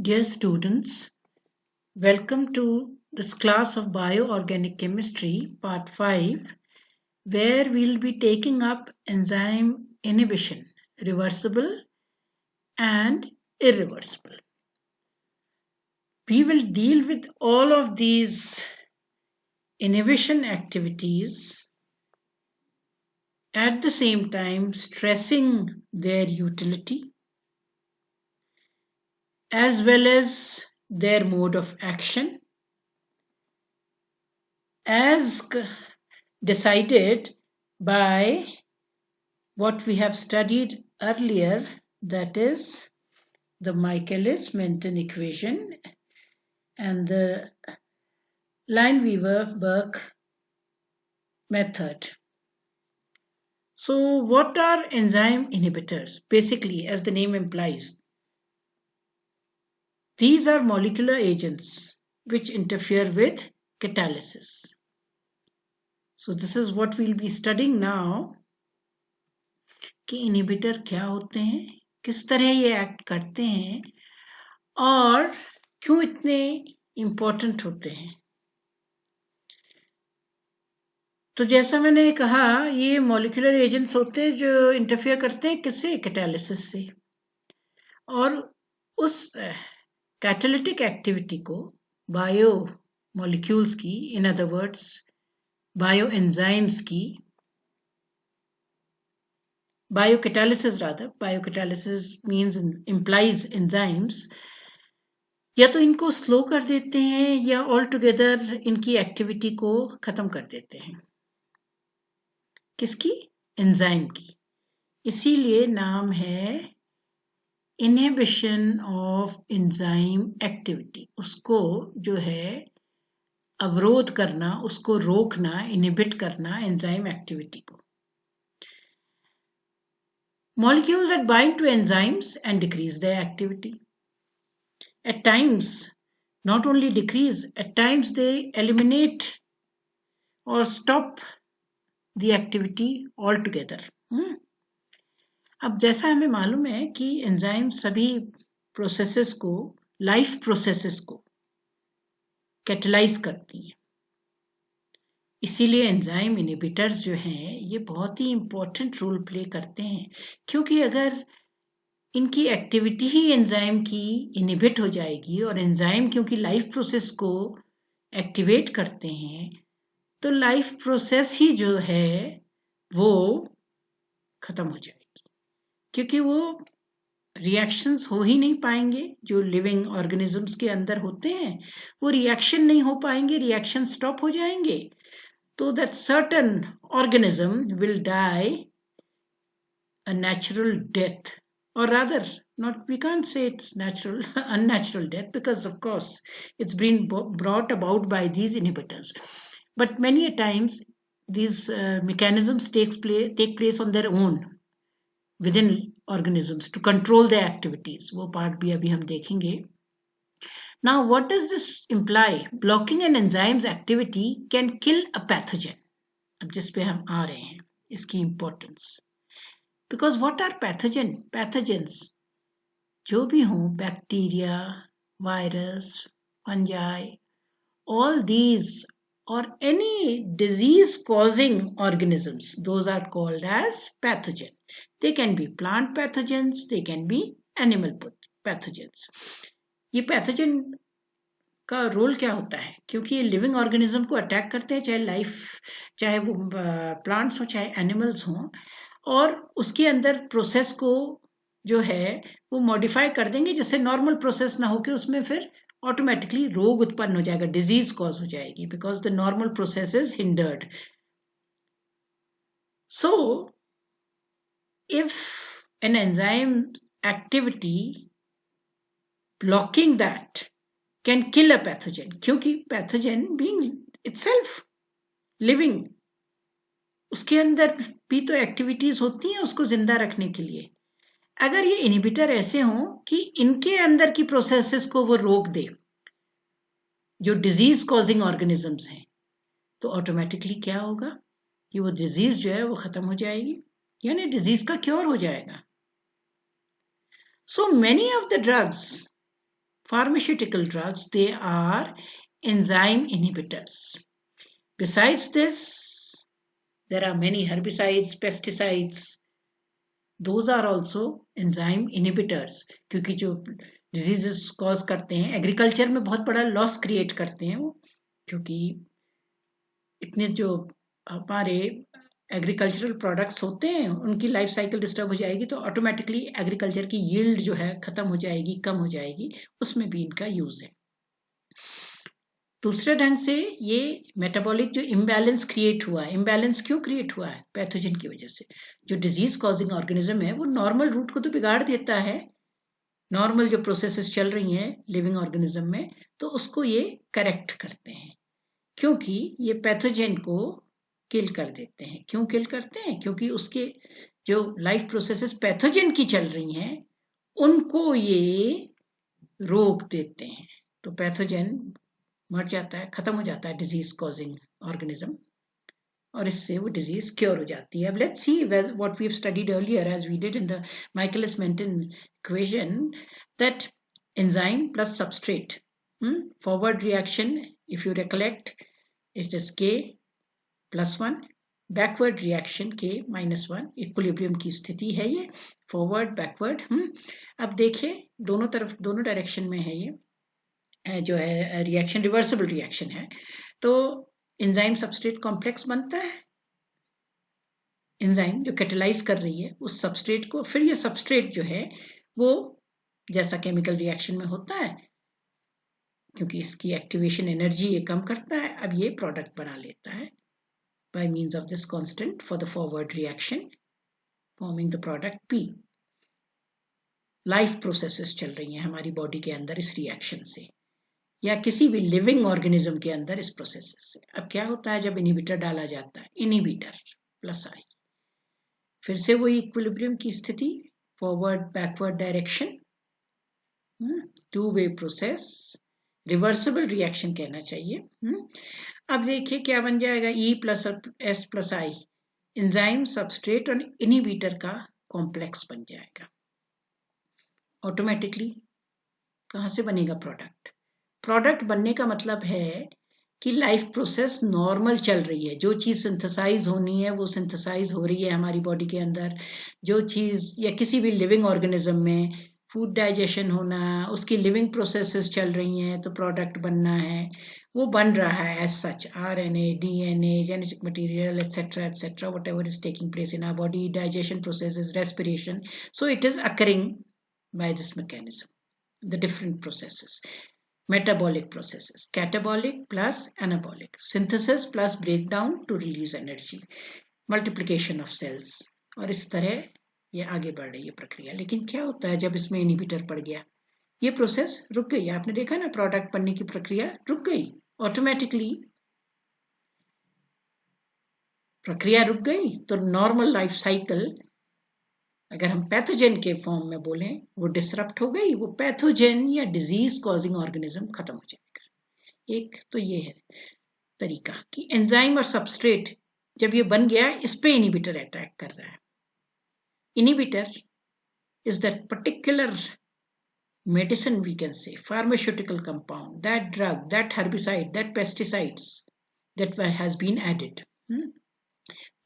Dear students, welcome to this class of Bioorganic Chemistry, Part 5, where we'll be taking up enzyme inhibition, reversible and irreversible. We will deal with all of these inhibition activities at the same time stressing their utility as well as their mode of action as decided by what we have studied earlier, that is the Michaelis-Menten equation and the Lineweaver-Burke method. So what are enzyme inhibitors? Basically, as the name implies, these are molecular agents which interfere with catalysis. So this is what we'll be studying now, कि inhibitor क्या होते हैं, किस तरह ये act करते हैं और क्यों इतने इम्पोर्टेंट होते हैं. तो जैसा मैंने कहा, ये मॉलिक्यूलर एजेंट्स होते हैं जो इंटरफेयर करते हैं किससे, कैटालिसिस से, और उस कैटालिटिक एक्टिविटी को बायो मॉलिक्यूल्स की, in other words bio enzymes की, बायोकैटालिसिस रादर, बायोकैटालिसिस मीन्स इम्प्लाइज एंजाइम्स, या तो इनको स्लो कर देते हैं या ऑल टुगेदर इनकी एक्टिविटी को खत्म कर देते हैं. किसकी? एंजाइम की. इसीलिए नाम है इनहिबिशन ऑफ एंजाइम एक्टिविटी. उसको जो है अवरोध करना, उसको रोकना, इनहिबिट करना एंजाइम एक्टिविटी को. Molecules that bind to enzymes and decrease their activity. At times, not only decrease, at times they eliminate or stop the activity altogether. अब जैसा हमें मालूम है कि एंजाइम सभी प्रोसेसेस को, लाइफ प्रोसेसेस को कैटलाइज करती हैं. इसीलिए एंजाइम इनहिबिटर्स जो हैं ये बहुत ही इम्पोर्टेंट रोल प्ले करते हैं, क्योंकि अगर इनकी एक्टिविटी ही एंजाइम की इनहिबिट हो जाएगी और एंजाइम क्योंकि लाइफ प्रोसेस को एक्टिवेट करते हैं, तो लाइफ प्रोसेस ही जो है वो खत्म हो जाएगी, क्योंकि वो रिएक्शंस हो ही नहीं पाएंगे. जो लिविंग ऑर्गेनिजम्स के अंदर होते हैं वो रिएक्शन नहीं हो पाएंगे, रिएक्शन स्टॉप हो जाएंगे. तो that certain organism will die a natural death, or rather, we can't say it's natural, unnatural death, because of course it's been brought about by these inhibitors. But many a times these mechanisms take place on their own within organisms to control their activities. वो part भी अभी हम देखेंगे. Now, what does this imply? Blocking an enzyme's activity can kill a pathogen. अब जिस पे हम आ रहे हैं, इसकी importance. Because what are pathogens? जो भी हों, bacteria, virus, fungi, all these or any disease-causing organisms, those are called as pathogen. They can be plant pathogens, they can be animal pathogens. ये pathogen का रोल क्या होता है? क्योंकि ये लिविंग ऑर्गेनिज्म को अटैक करते हैं, चाहे वो प्लांट्स हो चाहे एनिमल्स हों, और उसके अंदर प्रोसेस को जो है वो मॉडिफाई कर देंगे जिससे नॉर्मल प्रोसेस ना होके उसमें फिर ऑटोमेटिकली रोग उत्पन्न हो जाएगा, डिजीज कॉज हो जाएगी, because the normal process is hindered. So if an enzyme activity blocking that can kill a pathogen, क्योंकि pathogen being itself living, उसके अंदर भी तो एक्टिविटीज होती हैं उसको जिंदा रखने के लिए. अगर ये इनहिबिटर ऐसे हों कि इनके अंदर की प्रोसेसेस को वो रोक दे, जो डिजीज कॉजिंग ऑर्गेनिजम्स हैं, तो ऑटोमेटिकली क्या होगा कि वो डिजीज जो है वो खत्म हो जाएगी, यानी डिजीज का क्योर हो जाएगा. So many of the drugs pharmaceutical drugs, they are enzyme inhibitors. Besides this, there are many herbicides, pesticides. Those are also enzyme inhibitors, क्योंकि जो diseases cause करते हैं, एग्रीकल्चर में बहुत बड़ा लॉस क्रिएट करते हैं वो, क्योंकि इतने जो हमारे एग्रीकल्चरल प्रोडक्ट्स होते हैं उनकी लाइफ साइकिल डिस्टर्ब हो जाएगी तो ऑटोमेटिकली एग्रीकल्चर की यील्ड जो है खत्म हो जाएगी, कम हो जाएगी, उसमें भी इनका यूज है। दूसरे ढंग से ये मेटाबॉलिक जो इम्बैलेंस क्रिएट हुआ है, इम्बैलेंस क्यों क्रिएट हुआ है? पैथोजन की वजह से। जो डिजीज कॉजिंग ऑर्गेनिज्म है वो नॉर्मल रूट को तो बिगाड़ देता है, नॉर्मल जो प्रोसेसेस चल रही हैं लिविंग ऑर्गेनिज्म में, तो उसको ये करेक्ट करते हैं, क्योंकि ये पैथोजन को किल कर देते हैं। क्यों किल करते हैं? क्योंकि उसके जो लाइफ प्रोसेसेस पैथोजन की चल रही हैं उनको ये रोक देते हैं, तो पैथोजन मर जाता है, खत्म हो जाता है डिजीज कॉजिंग ऑर्गेनिज्म, और इससे वो डिजीज क्योर हो जाती है। अब let's see what we have studied earlier as we did in the Michaelis-Menten equation, that enzyme plus substrate, forward reaction, if you recollect, it is K plus 1, backward reaction K minus 1, equilibrium की स्थिति है ये, forward backward. अब देखिए दोनों तरफ, दोनों direction में है ये जो है रिएक्शन, रिवर्सिबल रिएक्शन है, तो एंजाइम सबस्ट्रेट कॉम्प्लेक्स बनता है। एंजाइम जो कैटेलाइज कर रही है उस सबस्ट्रेट को, फिर ये सबस्ट्रेट जो है वो जैसा केमिकल रिएक्शन में होता है, क्योंकि इसकी एक्टिवेशन एनर्जी ये कम करता है, अब ये प्रोडक्ट बना लेता है by means of this constant for the forward reaction, forming the product P। Life processes चल रही हैं हमारी बॉडी के अंदर इस रिएक्शन से, या किसी भी लिविंग ऑर्गेनिज्म के अंदर इस प्रोसेस से। अब क्या होता है जब इनहिबिटर डाला जाता है, इनहिबिटर प्लस I, फिर से वही इक्विलिब्रियम की स्थिति, forward backward direction, two way process, reversible reaction कहना चाहिए। अब देखिए क्या बन जाएगा, E plus S plus I, enzyme substrate और इनहिबिटर का कॉम्प्लेक्स बन जाएगा। ऑटोमेटिकली कहाँ से बनेगा प्रोडक्ट? प्रोडक्ट बनने का मतलब है कि लाइफ प्रोसेस नॉर्मल चल रही है, जो चीज़ सिंथेसाइज होनी है वो सिंथेसाइज हो रही है हमारी बॉडी के अंदर, जो चीज़ या किसी भी लिविंग ऑर्गेनिज्म में फूड डाइजेशन होना, उसकी लिविंग प्रोसेसेस चल रही हैं तो प्रोडक्ट बनना है, वो बन रहा है as such. RNA, DNA, genetic material etcetera etcetera, whatever is taking place in our body, digestion processes, respiration, so it is occurring by this mechanism, the different processes, metabolic processes, catabolic plus anabolic, synthesis plus breakdown to release energy, multiplication of cells, और इस तरह ये आगे बढ़ रही है प्रक्रिया। लेकिन क्या होता है जब इसमें इनहिबिटर पड़ गया, ये प्रोसेस रुक गई। आपने देखा ना, प्रोडक्ट बनने की प्रक्रिया रुक गई, ऑटोमेटिकली प्रक्रिया रुक गई, तो नॉर्मल लाइफ साइकिल अगर हम पैथोजन के फॉर्म में बोलें वो डिसरप्ट हो गई, वो पैथोजन या डिजीज कॉजिंग ऑर्गेनिज्म खत्म हो जाएगा। एक तो ये है तरीका कि एंजाइम और सबस्ट्रेट जब ये बन गया, इस पे इनहिबिटर अटैक कर रहा है। Inhibitor is that particular medicine, we can say, pharmaceutical compound, that drug, that herbicide, that pesticides that has been added.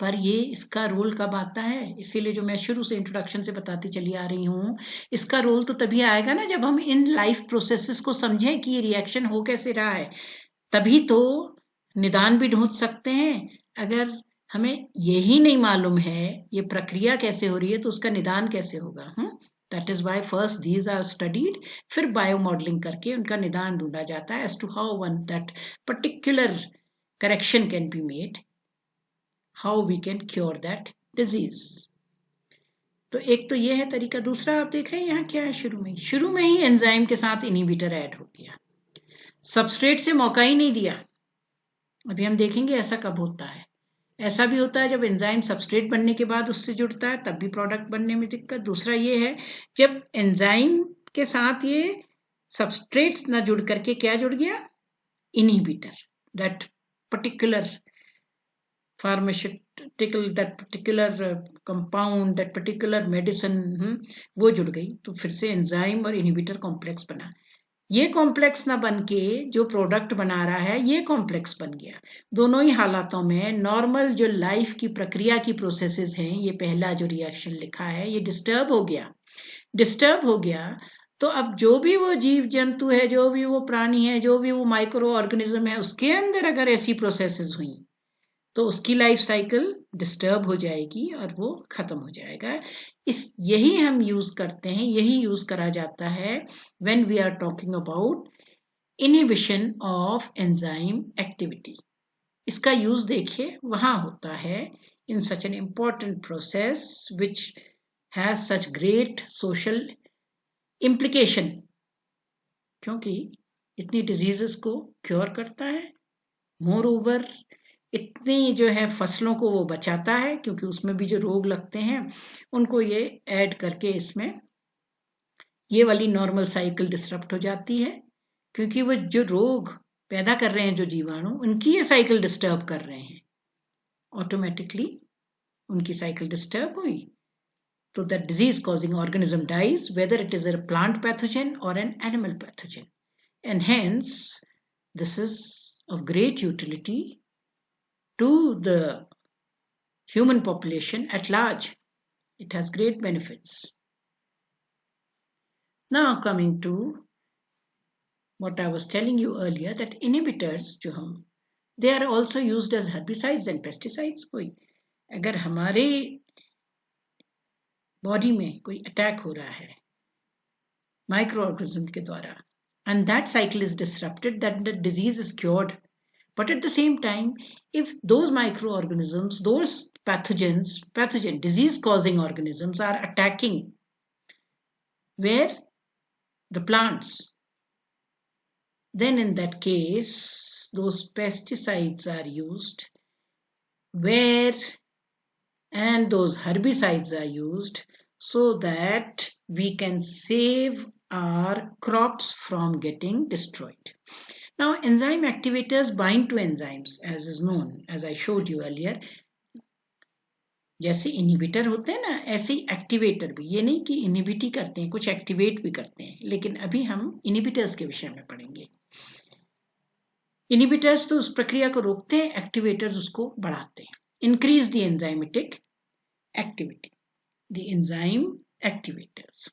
पर ये इसका रोल कब आता है? इसीलिए जो मैं शुरू से इंट्रोडक्शन से बताती चली आ रही हूँ, इसका रोल तो तभी आएगा ना जब हम इन लाइफ प्रोसेसेस को समझें कि ये रिएक्शन हो कैसे रहा है, तभी तो निदान भी ढूंढ सकते हैं। अगर हमें यही नहीं मालूम है ये प्रक्रिया कैसे हो रही है तो उसका निदान कैसे होगा? That is why first these are studied, फिर बायो मॉडलिंग करके उनका निदान ढूंढा जाता है as to how one that particular correction can be made, how we can cure that disease. तो एक तो ये है तरीका। दूसरा आप देख रहे हैं यहाँ क्या है, शुरू में ही एंजाइम के साथ इनहिबिटर ऐड हो गया, सबस्ट्रेट से मौका ही नहीं दिया। अभी हम देखेंगे ऐसा कब होता है। ऐसा भी होता है जब एंजाइम सबस्ट्रेट बनने के बाद उससे जुड़ता है, तब भी प्रोडक्ट बनने में दिक्कत। दूसरा ये है जब एंजाइम के साथ ये सबस्ट्रेट ना जुड़ करके क्या जुड़ गया, inhibitor, that particular pharmaceutical, that particular compound, that particular medicine, वो जुड़ गई, तो फिर से एंजाइम और इनहिबिटर कॉम्प्लेक्स बना। ये कॉम्प्लेक्स ना बन के जो प्रोडक्ट बना रहा है ये कॉम्प्लेक्स बन गया। दोनों ही हालातों में नॉर्मल जो लाइफ की प्रक्रिया की प्रोसेसेस हैं, ये पहला जो रिएक्शन लिखा है ये डिस्टर्ब हो गया। डिस्टर्ब हो गया तो अब जो भी वो जीव जंतु है, जो भी वो प्राणी है, जो भी वो माइक्रो ऑर्गेनिज्म है, उसके अंदर अगर ऐसी प्रोसेसेस हुई तो उसकी लाइफ साइकिल डिस्टर्ब हो जाएगी और वो खत्म हो जाएगा। यही हम यूज करते हैं, यही यूज करा जाता है when we are talking about inhibition of enzyme activity. इसका यूज देखिए वहां होता है in such an important process which has such great social implication, क्योंकि इतनी डिजीजेस को क्योर करता है, मोर ओवर इतनी जो है फसलों को वो बचाता है, क्योंकि उसमें भी जो रोग लगते हैं उनको ये ऐड करके इसमें ये वाली नॉर्मल साइकिल डिस्टर्ब हो जाती है, क्योंकि वो जो रोग पैदा कर रहे हैं जो जीवाणु, उनकी ये साइकिल डिस्टर्ब कर रहे हैं, ऑटोमेटिकली उनकी साइकिल डिस्टर्ब हुई तो the disease causing organism dies, whether it is a plant pathogen और an animal pathogen, and hence this is of great utility to the human population at large. It has great benefits. Now coming to what I was telling you earlier, that inhibitors जो हम they are also used as herbicides and pesticides. कोई अगर हमारे body में कोई attack हो रहा है माइक्रो ऑर्गेनिज्म के द्वारा and that cycle is disrupted, then the disease is cured. But at the same time, if those microorganisms, those pathogen, disease-causing organisms are attacking where the plants, then in that case, those pesticides are used where and those herbicides are used so that we can save our crops from getting destroyed. Now, enzyme activators bind to enzymes, as is known, as I showed you earlier. जैसे inhibitor होते हैं ना, ऐसे ही activator भी, ये नहीं कि inhibit ही करते हैं, कुछ एक्टिवेट भी करते हैं, लेकिन अभी हम इनहिबिटर्स के विषय में पढ़ेंगे। इनहिबिटर्स तो उस प्रक्रिया को रोकते हैं, एक्टिवेटर्स उसको बढ़ाते हैं। Increase the enzymatic activity, the enzyme activators.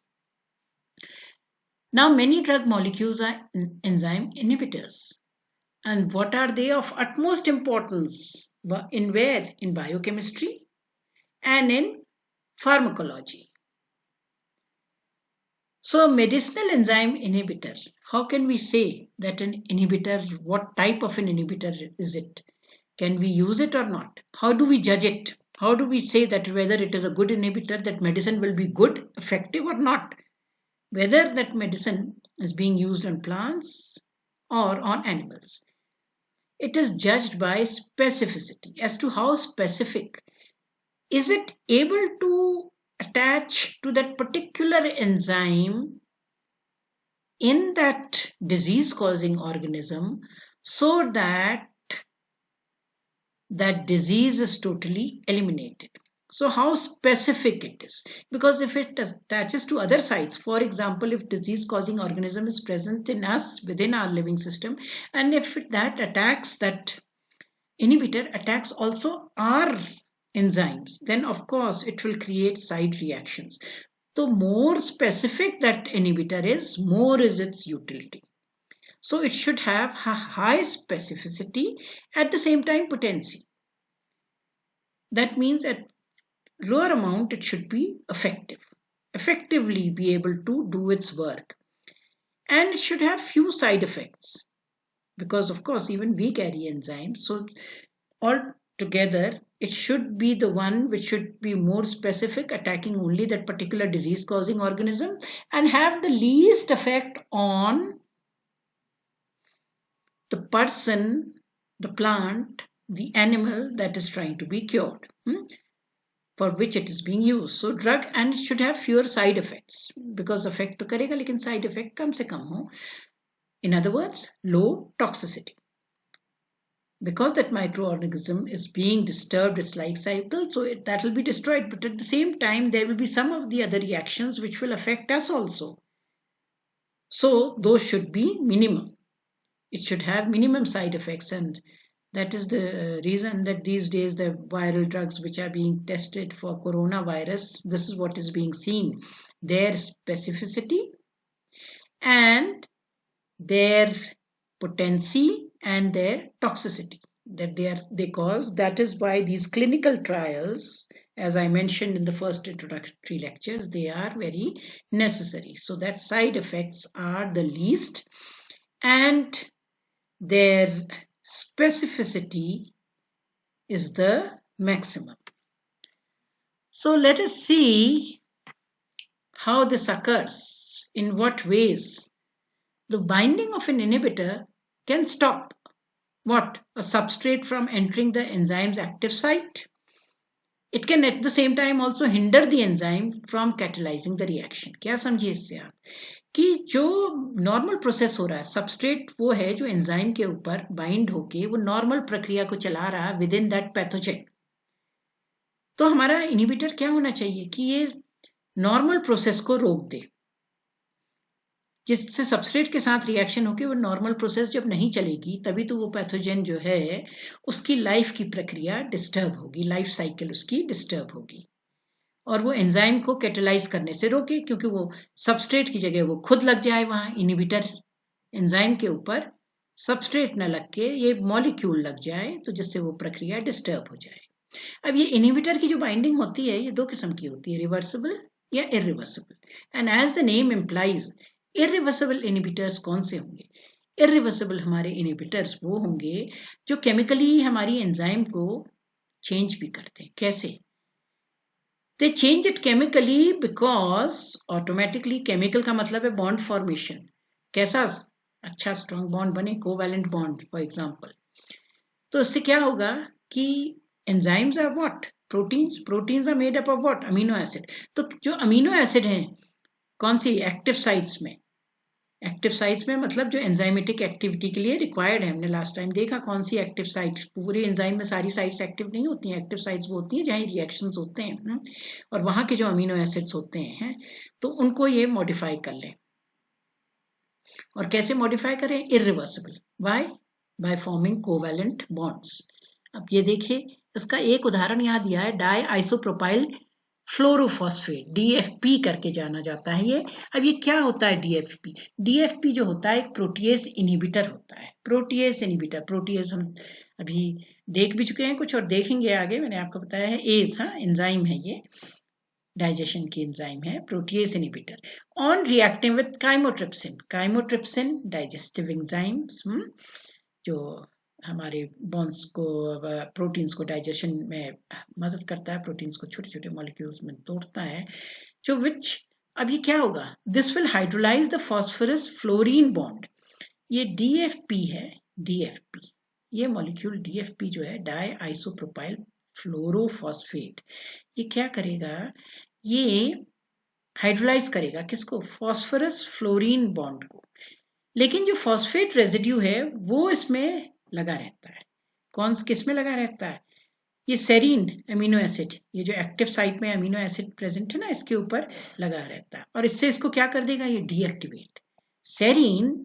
Now, many drug molecules are enzyme inhibitors. And what are they of utmost importance? In where? In biochemistry and in pharmacology. So, medicinal enzyme inhibitor, how can we say that an inhibitor, what type of an inhibitor is it? Can we use it or not? How do we judge it? How do we say that whether it is a good inhibitor, that medicine will be good, effective or not? Whether that medicine is being used on plants or on animals. It is judged by specificity, as to how specific. Is it able to attach to that particular enzyme in that disease-causing organism so that that disease is totally eliminated? So how specific it is? Because if it attaches to other sites, for example, if disease-causing organism is present in us, within our living system, and if that attacks, that inhibitor attacks also our enzymes, then of course it will create side reactions. The more specific that inhibitor is, more is its utility. So it should have a high specificity, at the same time potency. That means at lower amount it should be effectively be able to do its work, and it should have few side effects, because of course even we carry enzymes. So altogether it should be the one which should be more specific, attacking only that particular disease causing organism, and have the least effect on the person, the plant, the animal that is trying to be cured, for which it is being used. So drug, and it should have fewer side effects, because effect तो करेगा लेकिन side effect कम से कम हो. In other words, low toxicity. Because that microorganism is being disturbed its life cycle, so that will be destroyed. But at the same time, there will be some of the other reactions which will affect us also. So those should be minimum. It should have minimum side effects, and that is the reason that these days the viral drugs which are being tested for coronavirus, this is what is being seen: their specificity and their potency and their toxicity that they cause. That is why these clinical trials, as I mentioned in the first introductory lectures, they are very necessary, so that side effects are the least and their specificity is the maximum. So let us see how this occurs, in what ways the binding of an inhibitor can stop what? A substrate from entering the enzyme's active site. It can at the same time also hinder the enzyme from catalyzing the reaction. क्या समझिए इससे आप कि जो normal process हो रहा है, substrate वो है जो एंजाइम के ऊपर बाइंड होके वो नॉर्मल प्रक्रिया को चला रहा है विद इन दैट पैथोजेन। तो हमारा इनहिबिटर क्या होना चाहिए कि ये नॉर्मल प्रोसेस को रोक दे, जिससे सबस्ट्रेट के साथ रिएक्शन होकर वो नॉर्मल प्रोसेस जब नहीं चलेगी तभी तो वो पैथोजेन जो है उसकी लाइफ की प्रक्रिया डिस्टर्ब होगी, लाइफ साइकिल उसकी डिस्टर्ब होगी और वो एंजाइम को कैटेलाइज करने से रोके, क्योंकि वो सबस्ट्रेट की जगह वो खुद लग जाए वहां इनहिबिटर एंजाइम के ऊपर, सबस्ट्रेट न लग के ये मॉलिक्यूल लग जाए तो जिससे वो प्रक्रिया डिस्टर्ब हो जाए। अब ये इनहिबिटर की जो बाइंडिंग होती है ये दो किस्म की होती है, रिवर्सिबल या irreversible. And as the name implies, irreversible inhibitors कौन से होंगे? इरिवर्सिबल हमारे इनहिबिटर्स वो होंगे जो केमिकली हमारी एंजाइम को चेंज भी करते हैं। कैसे? They change it chemically because automatically, chemical का मतलब है बॉन्ड फॉर्मेशन, कैसा अच्छा स्ट्रॉन्ग बॉन्ड बने, कोवैलेंट बॉन्ड फॉर एग्जांपल। तो इससे क्या होगा कि enzymes are what? Proteins are made up of what? Amino acid. तो जो अमीनो एसिड हैं कौन सी? एक्टिव साइट्स में। एक्टिव साइट्स में मतलब जो एंजाइमेटिक एक्टिविटी के लिए रिक्वायर्ड है। हमने लास्ट टाइम देखा कौन सी एक्टिव साइट, पूरे एंजाइम में सारी साइट्स एक्टिव नहीं होती हैं, एक्टिव साइट्स वो होती हैं जहाँ रिएक्शंस होते हैं और वहां के जो अमीनो एसिड्स होते हैं तो उनको ये मॉडिफाई कर लें। और कैसे मॉडिफाई करें? Irreversible. Why? By forming covalent bonds. अब ये देखिए इसका एक उदाहरण यहाँ दिया है, डाई आइसोप्रोपाइल फ्लोरोफॉस्फेट, डीएफपी करके जाना जाता है ये। अब ये क्या होता है डीएफपी? डीएफपी जो होता है एक प्रोटीएज इनहिबिटर होता है। प्रोटीएज इनहिबिटर, प्रोटीएज हम अभी देख भी चुके हैं कुछ और देखेंगे आगे, मैंने आपको बताया है एज, हाँ एंजाइम है ये, डाइजेशन की एंजाइम है protease inhibitor. On reacting with chymotrypsin, chymotrypsin digestive enzymes जो हमारे बॉन्स को, प्रोटीन्स को डाइजेशन में मदद करता है, प्रोटीन्स को छोटे छोटे मॉलिक्यूल्स में तोड़ता है, जो विच अब ये क्या होगा? This will hydrolyse the phosphorus fluorine bond. ये डीएफपी है, डीएफपी ये मॉलिक्यूल डीएफपी जो है डाई आइसोप्रोपाइल फ्लोरोफॉस्फेट, ये क्या करेगा? ये हाइड्रोलाइज करेगा किसको? फॉस्फोरस फ्लोरीन बॉन्ड को। लेकिन जो फॉस्फेट रेजिड्यू है वो इसमें लगा रहता है। कौन किस में लगा रहता है? ये सेरीन अमीनो एसिड, ये जो एक्टिव साइट में अमीनो एसिड प्रेजेंट है ना, इसके ऊपर लगा रहता है और इससे इसको क्या कर देगा? ये डीएक्टिवेट। सेरीन,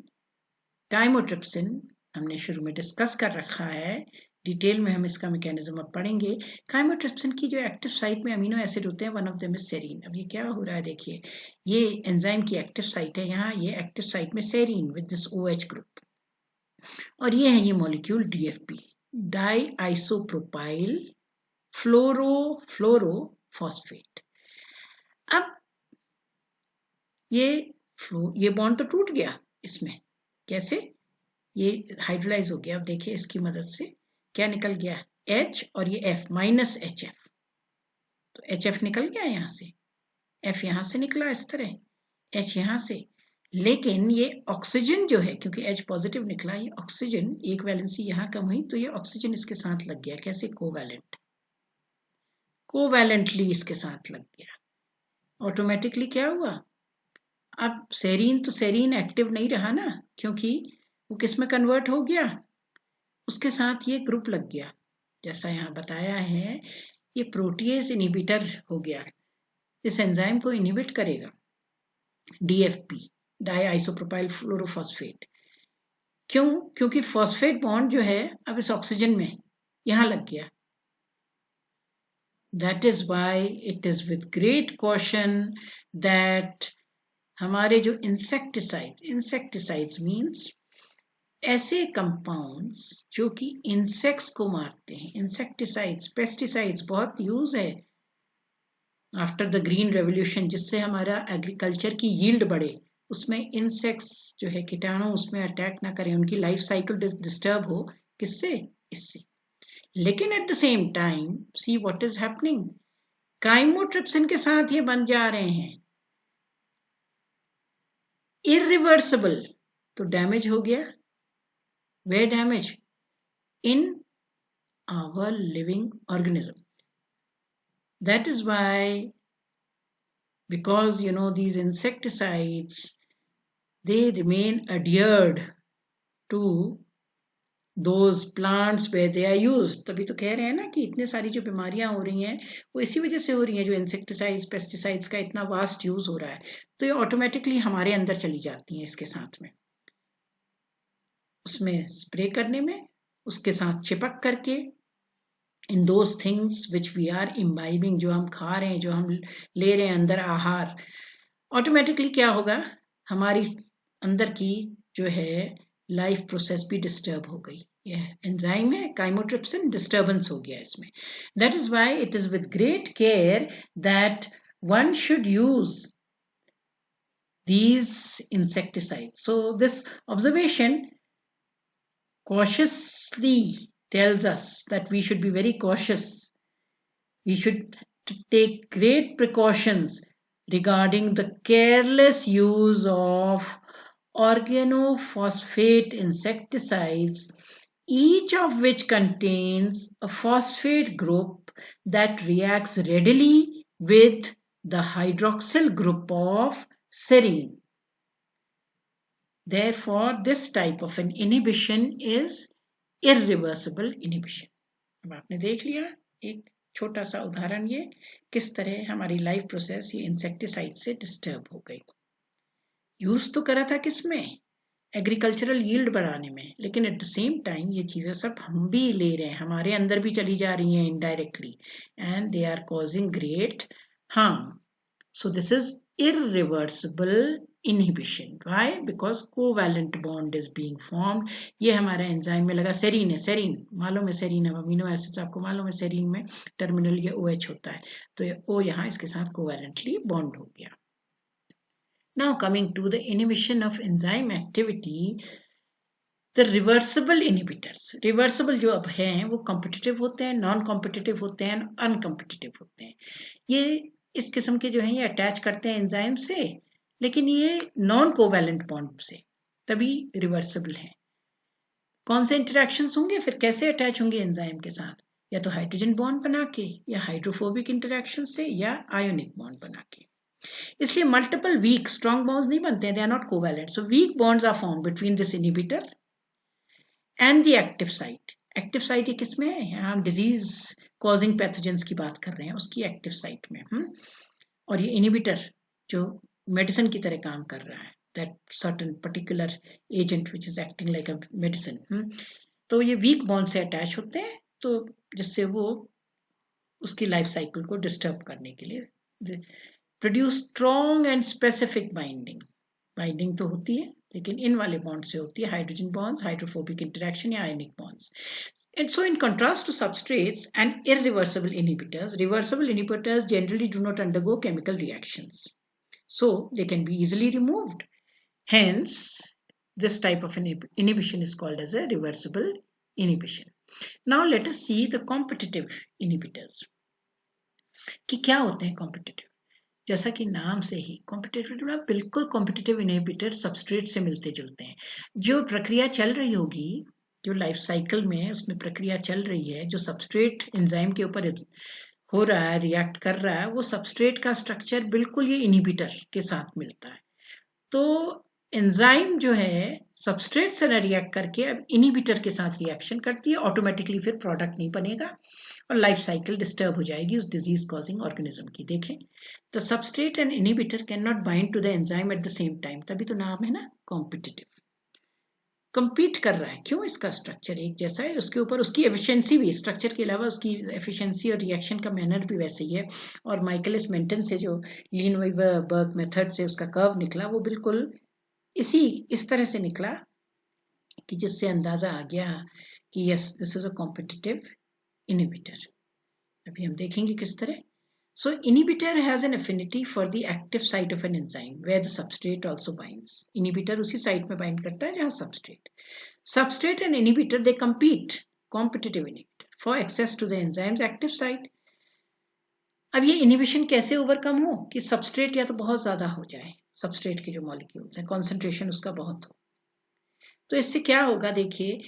काइमोट्रिप्सिन हमने शुरू में डिस्कस कर रखा है, डिटेल में हम इसका मैकेनिज्म अब पढ़ेंगे। काइमोट्रिप्सिन की जो एक्टिव साइट में अमीनो एसिड होते हैं, one of them is serine. अब ये क्या हो रहा है देखिए, ये एंजाइम की एक्टिव साइट है, यहाँ ये एक्टिव साइट में serine with this OH group, और ये है ये मॉलिक्यूल डीएफपी, डाई आइसोप्रोपाइल फ्लोरोफॉस्फेट। अब ये बॉन्ड तो टूट गया इसमें, कैसे? ये हाइड्रोलाइज हो गया। अब देखिए इसकी मदद से क्या निकल गया? H और ये F माइनस HF, तो HF निकल गया यहाँ से, F यहाँ से निकला इस तरह, H यहाँ से। लेकिन ये ऑक्सीजन जो है, क्योंकि H पॉजिटिव निकला, ये ऑक्सीजन एक वैलेंसी यहाँ कम हुई तो ये ऑक्सीजन इसके साथ लग गया। कैसे? कोवैलेंट, कोवैलेंटली इसके साथ लग गया। ऑटोमेटिकली क्या हुआ? अब सेरीन तो सेरीन एक्टिव नहीं रहा ना, क्योंकि वो किस में कन्वर्ट हो गया? उसके साथ ये ग्रुप लग गया। जैसा यहाँ बताया है ये प्रोटीएज इनहिबिटर हो गया, इस एंजाइम को इनहिबिट करेगा डीएफपी, डाईआइसोप्रोपाइल फ्लोरोफॉस्फेट। क्यों? क्योंकि फॉस्फेट बॉन्ड जो है अब इस ऑक्सीजन में यहां लग गया। That is why it is with great caution that हमारे जो इंसेक्टिसाइड्स मीन्स ऐसे कंपाउंड्स जो कि इंसेक्ट्स को मारते हैं, इंसेक्टिसाइड्स, पेस्टिसाइड्स बहुत यूज है आफ्टर द ग्रीन रेवोल्यूशन, जिससे हमारा एग्रीकल्चर की यील्ड बढ़े, उसमें इंसेक्ट्स जो है कीटाणु उसमें अटैक ना करें, उनकी लाइफ साइकिल डिस्टर्ब हो, किससे? इससे। लेकिन eight the same time see what is happening, chymotrypsin के साथ ये बन जा रहे हैं इरिवर्सिबल, तो डैमेज हो गया। Where damage? In our living organism. That is why, because these insecticides, they remain adhered to those plants where they are used. तभी तो कह रहे हैं ना कि इतने सारी जो बीमारियां हो रही हैं वो इसी वजह से हो रही हैं, जो इंसेक्टिसाइड्स, पेस्टिसाइड्स का इतना वास्ट यूज हो रहा है, तो ये ऑटोमेटिकली हमारे अंदर चली जाती हैं इसके साथ में, उसमें स्प्रे करने में, उसके साथ चिपक करके in those things which we are imbibing, जो हम खा रहे हैं, जो हम ले रहे हैं अंदर आहार, ऑटोमेटिकली क्या होगा, हमारी अंदर की जो है लाइफ प्रोसेस भी डिस्टर्ब हो गई। यह एंजाइम है काइमोट्रिप्सिन, डिस्टर्बेंस हो गया इसमें। That is why it is with great care that one should use these insecticides. So this observation cautiously tells us that we should be very cautious. We should take great precautions regarding the careless use of organophosphate insecticides, each of which contains a phosphate group that reacts readily with the hydroxyl group of serine. Therefore, this type of an inhibition is irreversible inhibition. अब आपने देख लिया एक छोटा सा उदाहरण, ये किस तरह हमारी लाइफ प्रोसेस ये इंसेक्टिसाइड से डिस्टर्ब हो गई। यूज तो करा था किसमें? एग्रीकल्चरल यील्ड बढ़ाने में, लेकिन एट द सेम टाइम ये चीजें सब हम भी ले रहे हैं, हमारे अंदर भी चली जा रही हैं indirectly, and they are causing great harm. So this is irreversible inhibition. Why? Because covalent bond is being formed. ये हमारा एंजाइम में लगा, सेरीन है, सेरीन मालूम है, सेरीन है, अमीनो एसिड्स आपको मालूम है, सेरीन में टर्मिनल ये OH होता है, तो ये O यहाँ इसके साथ कोवैलेंटली बॉन्ड हो गया। Now coming to the inhibition of enzyme activity, the reversible inhibitors. Reversible जो अब हैं वो कॉम्पिटिटिव होते हैं, नॉन कॉम्पिटिटिव होते हैं, अनकॉम्पिटिटिव होते हैं। ये इस किस्म के जो हैं ये अटैच करते हैं एंजाइम से, लेकिन ये नॉन कोवैलेंट बॉन्ड से, तभी रिवर्सिबल है। कौन से इंटरेक्शंस होंगे, फिर कैसे अटैच होंगे एंजाइम के साथ? या तो हाइड्रोजन बॉन्ड बना के, या हाइड्रोफोबिक इंटरेक्शन से, या आयोनिक बॉन्ड बना के। इसलिए मल्टीपल वीक स्ट्रॉन्ग बॉन्ड्स नहीं बनते हैं, they are not covalent. So weak bonds are form between this inhibitor and the active site. Active site ये किसमें है? यहाँ हम डिजीज कॉजिंग पैथोजेंस की बात कर रहे हैं, उसकी एक्टिव साइट में। और ये इनहिबिटर जो मेडिसिन की तरह काम कर रहा है, that certain particular agent which is acting like a medicine, तो ये वीक बॉन्ड से अटैच होते हैं, तो जिससे वो उसकी लाइफ साइकिल को डिस्टर्ब करने के लिए produce strong and specific binding तो होती है, लेकिन इन वाले बॉन्ड से होती है, हाइड्रोजन बॉन्ड्स, हाइड्रोफोबिक इंटरेक्शन या आयनिक bonds. And so in contrast to substrates and irreversible inhibitors, reversible inhibitors generally do not undergo chemical reactions, so they can be easily removed. Hence this type of inhibition is called as a reversible inhibition. Now let us see the competitive inhibitors. कि क्या होते हैं competitive? जैसा कि नाम से ही competitive, बिल्कुल competitive inhibitor substrate से मिलते जुलते हैं। जो प्रक्रिया चल रही होगी, जो लाइफ साइकिल में उसमें प्रक्रिया चल रही है, जो सबस्ट्रेट एंजाइम के ऊपर हो रहा है, रिएक्ट कर रहा है, वो सबस्ट्रेट का स्ट्रक्चर बिल्कुल ये इनहिबिटर के साथ मिलता है। तो एंजाइम जो है सबस्ट्रेट से न रिएक्ट करके अब इनहिबिटर के साथ रिएक्शन करती है, ऑटोमेटिकली फिर प्रोडक्ट नहीं बनेगा और लाइफ साइकिल डिस्टर्ब हो जाएगी उस डिजीज कॉजिंग ऑर्गेनिज्म की। देखें, the substrate and inhibitor can not bind to the enzyme at the same time, तभी तो नाम है ना कॉम्पिटिटिव। कंपीट कर रहा है, क्यों? इसका स्ट्रक्चर एक जैसा है, उसके ऊपर उसकी एफिशिएंसी भी, स्ट्रक्चर के अलावा उसकी एफिशिएंसी और रिएक्शन का मैनर भी वैसे ही है। और माइकलिस मेंटन से जो लीनबर्ग मेथड से उसका कर्व निकला, वो बिल्कुल इस तरह से निकला कि जिससे अंदाजा आ गया कि yes, this is a competitive inhibitor. अभी हम देखेंगे किस तरह। So inhibitor has an affinity for the active site of an enzyme where the substrate also binds. Inhibitor उसी साइट में बाइंड करता है जहां substrate. Substrate and inhibitor they compete, competitive inhibitor, for access to the enzyme's active site. अब ये inhibition कैसे overcome हो कि सबस्ट्रेट या तो बहुत ज्यादा हो जाए, सबस्ट्रेट के जो मॉलिक्यूल्स हैं कॉन्सेंट्रेशन उसका बहुत हो, तो इससे क्या होगा? देखिए,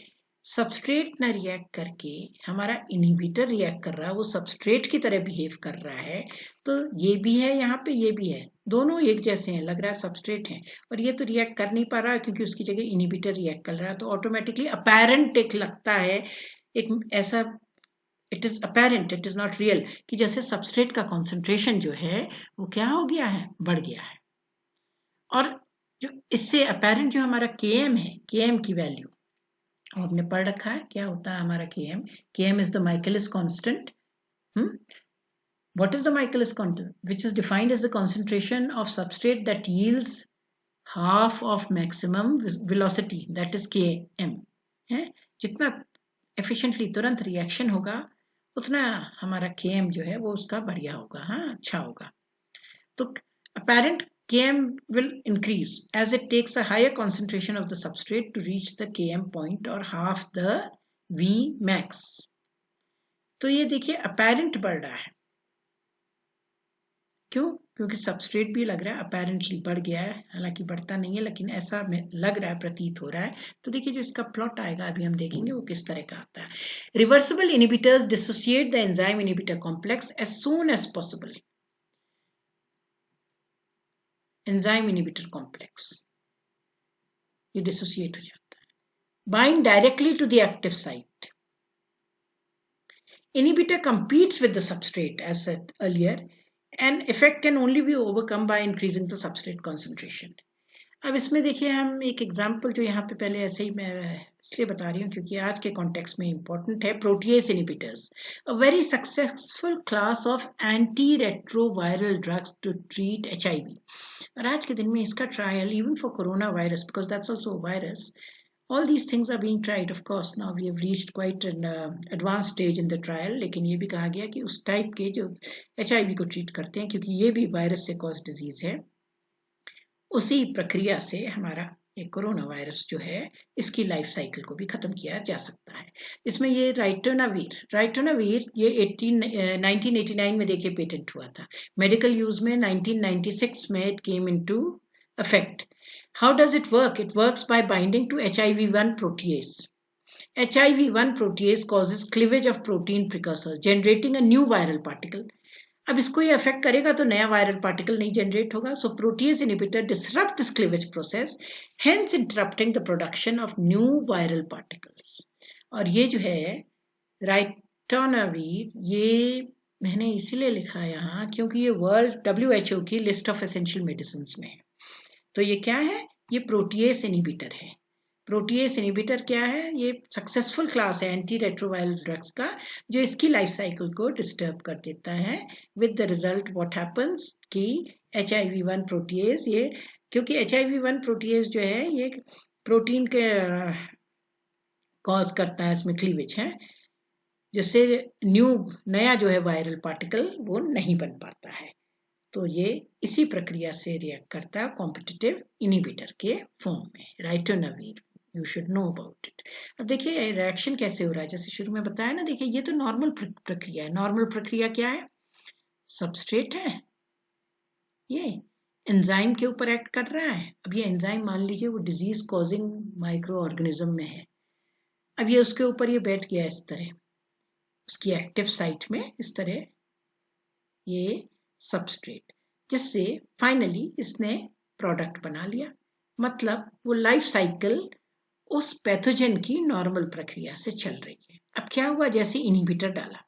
सबस्ट्रेट ना रिएक्ट करके हमारा इनहिबिटर रिएक्ट कर रहा है, वो सबस्ट्रेट की तरह बिहेव कर रहा है, तो ये भी है यहाँ पे, ये भी है, दोनों एक जैसे हैं, लग रहा है सबस्ट्रेट है, और ये तो रिएक्ट कर नहीं पा रहा है क्योंकि उसकी जगह इनहिबिटर रिएक्ट कर रहा है, तो ऑटोमेटिकली अपैरेंट एक लगता है, एक ऐसा it is apparent, it is not real, कि जैसे सबस्ट्रेट का कॉन्सेंट्रेशन जो है वो क्या हो गया है, बढ़ गया है। और जो इससे अपैरेंट जो हमारा Km है, Km की वैल्यू आपने पढ़ रखा है, क्या होता है हमारा Km? Km is the Michaelis constant. What is the Michaelis constant? Which is defined as the concentration of substrate that yields half of maximum velocity, that is Km. है, जितना efficiently तुरंत रिएक्शन होगा उतना हमारा Km जो है वो उसका बढ़िया होगा, हाँ, अच्छा होगा। तो apparent Km will increase as it takes a higher concentration of the substrate to reach the Km point or half the V max. तो ये देखिए apparent बढ़ रहा है, क्यों? क्योंकि सबस्ट्रेट भी लग रहा है apparently बढ़ गया है, हालांकि बढ़ता नहीं है लेकिन ऐसा लग रहा है, प्रतीत हो रहा है। तो देखिए जो इसका प्लॉट आएगा अभी हम देखेंगे वो किस तरह का आता है। Reversible inhibitors dissociate the enzyme inhibitor complex as soon as possible. Enzyme inhibitor complex ये डिसोसिएट हो जाता है, bind directly to the active site. Inhibitor competes with the substrate as said earlier, and effect can only be overcome by increasing the substrate concentration. अब इसमें देखिए हम एक example जो यहाँ पे पहले ऐसे ही मैं इसलिए बता रही हूँ क्योंकि आज के कॉन्टेक्स्ट में इंपॉर्टेंट है, protease inhibitors, a very successful class of anti retroviral drugs to treat HIV। और आज के दिन में इसका trial even for corona virus, because that's also virus, all these things are being tried. Of course now we have reached quite an advanced stage in the trial, लेकिन ये भी कहा गया कि उस टाइप के जो HIV को ट्रीट करते हैं, क्योंकि ये भी वायरस से कॉज डिजीज है, उसी प्रक्रिया से हमारा एक कोरोना वायरस जो है इसकी लाइफ साइकिल को भी खत्म किया जा सकता है। इसमें ये राइटोनावीर ये 1989 में देखिए पेटेंट हुआ था, मेडिकल यूज में 1996 में it came into effect. How does it work? It works by binding to HIV-1 protease. HIV-1 protease causes cleavage of protein precursors, generating a new viral particle. अब इसको ये अफेक्ट करेगा तो नया वायरल पार्टिकल नहीं generate होगा, so protease inhibitor disrupt this cleavage process, hence interrupting the production of new viral particles. और ये जो है राइटोनावीर, ये मैंने इसीलिए लिखा यहाँ क्योंकि ये वर्ल्ड WHO की लिस्ट ऑफ एसेंशियल मेडिसिन में है। तो ये क्या है? ये प्रोटीएस इनहिबिटर है। प्रोटीएस इनहिबिटर क्या है? ये सक्सेसफुल क्लास है एंटी रेट्रोवायरल ड्रग्स का, जो इसकी लाइफ साइकिल को डिस्टर्ब कर देता है, with the result what happens कि HIV-1 प्रोटीएस, ये क्योंकि HIV-1 प्रोटीएस जो है ये प्रोटीन के कॉज करता है, इसमें क्लीवेज है, जिससे नया जो है वायरल पार्टिकल वो नहीं बन पाता है। तो ये इसी प्रक्रिया से रिएक्ट करता है कॉम्पिटिटिव इनहिबिटर के फॉर्म में, ritonavir, you should know about it. अब देखिए रिएक्शन कैसे हो रहा है, जैसे शुरू में बताया ना, देखिए ये तो नॉर्मल प्रक्रिया है। नॉर्मल प्रक्रिया क्या है? सबस्ट्रेट है, ये एंजाइम के ऊपर एक्ट कर रहा है। अब ये एंजाइम मान लीजिए वो डिजीज कॉजिंग माइक्रो ऑर्गेनिज्म में है, अब ये उसके ऊपर ये बैठ गया इस तरह, उसकी एक्टिव साइट में इस तरह ये सबस्ट्रेट, जिससे फाइनली इसने प्रोडक्ट बना लिया। मतलब वो लाइफ साइकिल उस पैथोजन की नॉर्मल प्रक्रिया से चल रही है। अब क्या हुआ, जैसे इनहिबिटर डाला,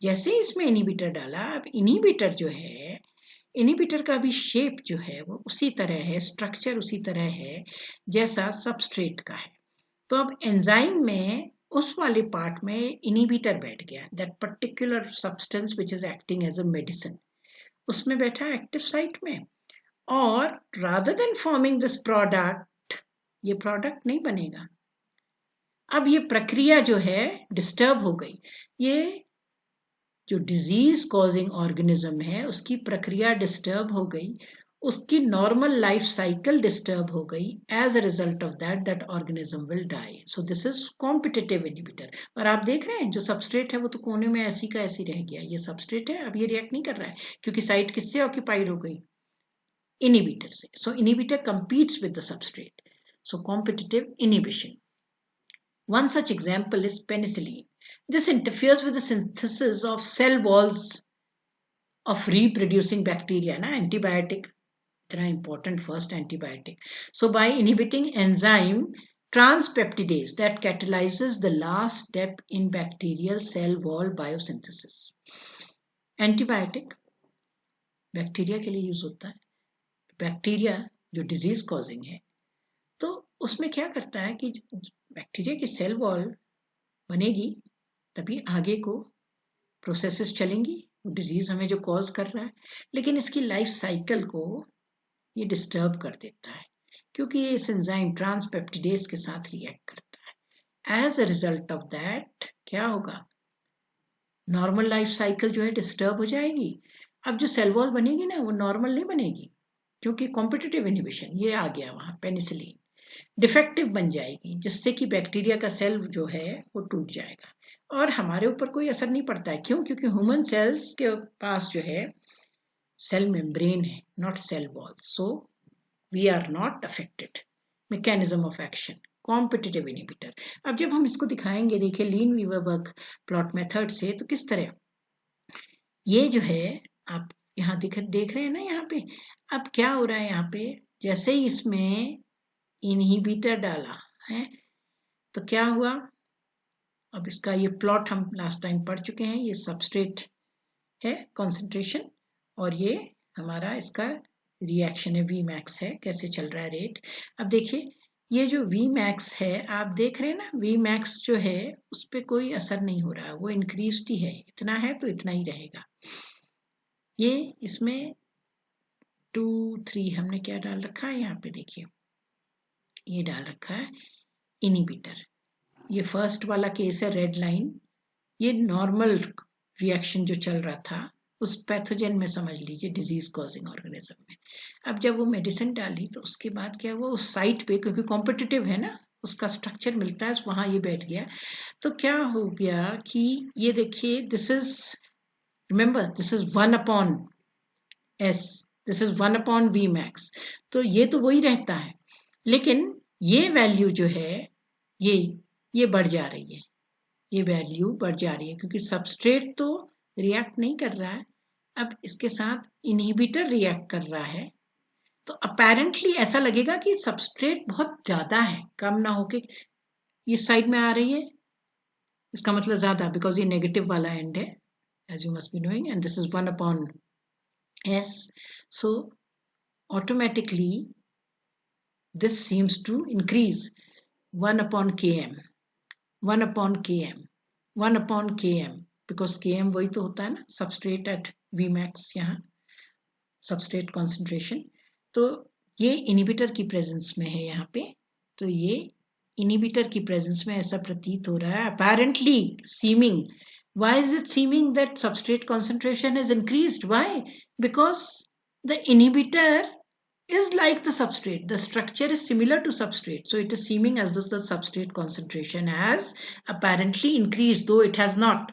जैसे इसमें इनहिबिटर डाला, अब इनहिबिटर जो है, इनहिबिटर का भी शेप जो है वो उसी तरह है, स्ट्रक्चर उसी तरह है जैसा सबस्ट्रेट का है। तो अब एंजाइम में उस वाले पार्ट में इनहिबिटर बैठ गया, that particular substance which is acting as a medicine, उसमें बैठा एक्टिव साइट में, और rather than forming this product, ये प्रोडक्ट नहीं बनेगा। अब ये प्रक्रिया जो है डिस्टर्ब हो गई, ये जो डिजीज कॉजिंग ऑर्गेनिज्म है उसकी प्रक्रिया डिस्टर्ब हो गई, उसकी नॉर्मल लाइफ साइकिल डिस्टर्ब हो गई। As a result of that that organism will die. So this is competitive inhibitor. और आप देख रहे हैं जो सबस्ट्रेट है वो तो कोने में ऐसी का ऐसी रह गया, ये सबस्ट्रेट है, अब ये रिएक्ट नहीं कर रहा है क्योंकि साइट किससे ऑक्यूपाइड हो गई, इनहिबिटर से। सो inhibitor competes with the substrate, so competitive inhibition. One such example is penicillin. This interferes with the synthesis of cell walls of reproducing bacteria, na antibiotic, इतना important first antibiotic. So by inhibiting enzyme transpeptidase that catalyzes the last step in bacterial cell wall biosynthesis. Antibiotic bacteria के लिए use होता है, bacteria जो disease causing है, तो उसमें क्या करता है कि बैक्टीरिया की सेल वॉल बनेगी तभी आगे को प्रोसेसेस चलेंगी, वो डिजीज हमें जो कॉज कर रहा है, लेकिन इसकी लाइफ साइकिल को ये डिस्टर्ब कर देता है क्योंकि ये इस एंजाइम ट्रांसपेप्टिडेज के साथ रिएक्ट करता है। As a result of that क्या होगा, नॉर्मल लाइफ साइकिल जो है डिस्टर्ब हो जाएगी। अब जो सेल वॉल बनेगी ना वो नॉर्मल नहीं बनेगी क्योंकि कॉम्पिटिटिव इनहिबिशन ये आ गया वहां, पेनिसिलिन डिफेक्टिव बन जाएगी जिससे कि बैक्टीरिया का सेल जो है वो टूट जाएगा और हमारे ऊपर कोई असर नहीं पड़ता है। क्यों? क्योंकि ह्यूमन सेल्स के पास जो है सेल मेम्ब्रेन है, not cell wall, so we are not affected. Mechanism of action competitive inhibitor. अब जब हम इसको दिखाएंगे, देखिए लीन-वीवर-बर्क प्लॉट मेथड से, तो किस तरह ये जो है आप यहाँ देख रहे हैं ना यहाँ पे। अब क्या हो रहा है यहाँ पे, जैसे ही इसमें इनहिबिटर डाला है तो क्या हुआ, अब इसका ये प्लॉट हम लास्ट टाइम पढ़ चुके हैं, ये सबस्ट्रेट है कॉन्सेंट्रेशन और ये हमारा इसका रिएक्शन है, वी मैक्स है, कैसे चल रहा है रेट। अब देखिए ये जो वी मैक्स है आप देख रहे हैं ना, वी मैक्स जो है उस पर कोई असर नहीं हो रहा, वो इंक्रीज ही है, इतना है तो इतना ही रहेगा। ये इसमें 2 3 हमने क्या डाल रखा है यहाँ पे, देखिए ये डाल रखा है इनहिबिटर। ये फर्स्ट वाला केस है, रेड लाइन, ये नॉर्मल रिएक्शन जो चल रहा था उस पैथोजन में, समझ लीजिए डिजीज कॉजिंग ऑर्गेनिज्म में। अब जब वो मेडिसिन डाली तो उसके बाद क्या हुआ, उस साइट पे, क्योंकि कॉम्पिटिटिव है ना, उसका स्ट्रक्चर मिलता है, वहां ये बैठ गया, तो क्या हो गया कि ये देखिए this is, remember this is 1/S, this is 1/V max, तो ये तो वही रहता है, लेकिन ये वैल्यू जो है ये बढ़ जा रही है, ये वैल्यू बढ़ जा रही है क्योंकि सबस्ट्रेट तो रिएक्ट नहीं कर रहा है, अब इसके साथ इनहिबिटर रिएक्ट कर रहा है, तो अपेरेंटली ऐसा लगेगा कि सबस्ट्रेट बहुत ज्यादा है, कम ना होके इस साइड में आ रही है, इसका मतलब ज्यादा, बिकॉज ये नेगेटिव वाला एंड है, as you must be knowing, and this is 1/S, so automatically this seems to increase 1/Km, 1/Km, 1/Km, because Km वही तो होता है ना, सबस्ट्रेट एट Vmax, यहाँ सबस्ट्रेट कॉन्सेंट्रेशन। तो ये इनहिबिटर की प्रेजेंस में है यहाँ पे, तो ये इनहिबिटर की प्रेजेंस में ऐसा प्रतीत हो रहा है, apparently seeming. Why is it seeming that substrate concentration has increased? Why? Because the inhibitor is like the substrate. The structure is similar to substrate. So it is seeming as though the substrate concentration has apparently increased, though it has not.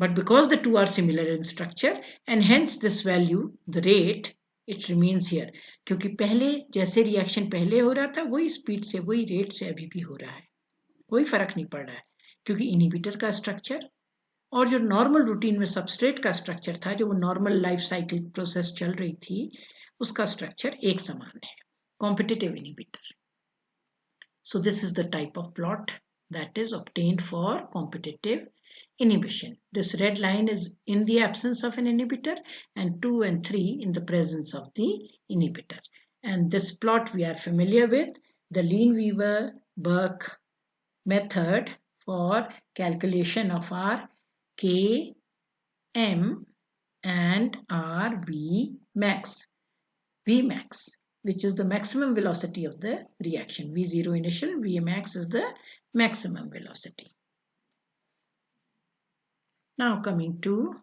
But because the two are similar in structure and hence this value, the rate, it remains here. क्योंकि पहले जैसे reaction पहले हो रहा था वही speed से, वही रेट से अभी भी हो रहा है, कोई फर्क नहीं पड़ रहा है, क्योंकि इनहिबिटर का स्ट्रक्चर और जो नॉर्मल रूटीन में सबस्ट्रेट का स्ट्रक्चर था, जो वो नॉर्मल लाइफ साइकिल प्रोसेस चल रही थी, उसका स्ट्रक्चर एक समान है, competitive inhibitor. So this is the type of plot that is obtained for competitive inhibition. This red line is in the absence of an inhibitor, and 2 and 3 in the presence of the inhibitor. And this plot we are familiar with, the Lineweaver-Burke method for calculation of our K, M and our V max, which is the maximum velocity of the reaction. V0 initial, V max is the maximum velocity. Now coming to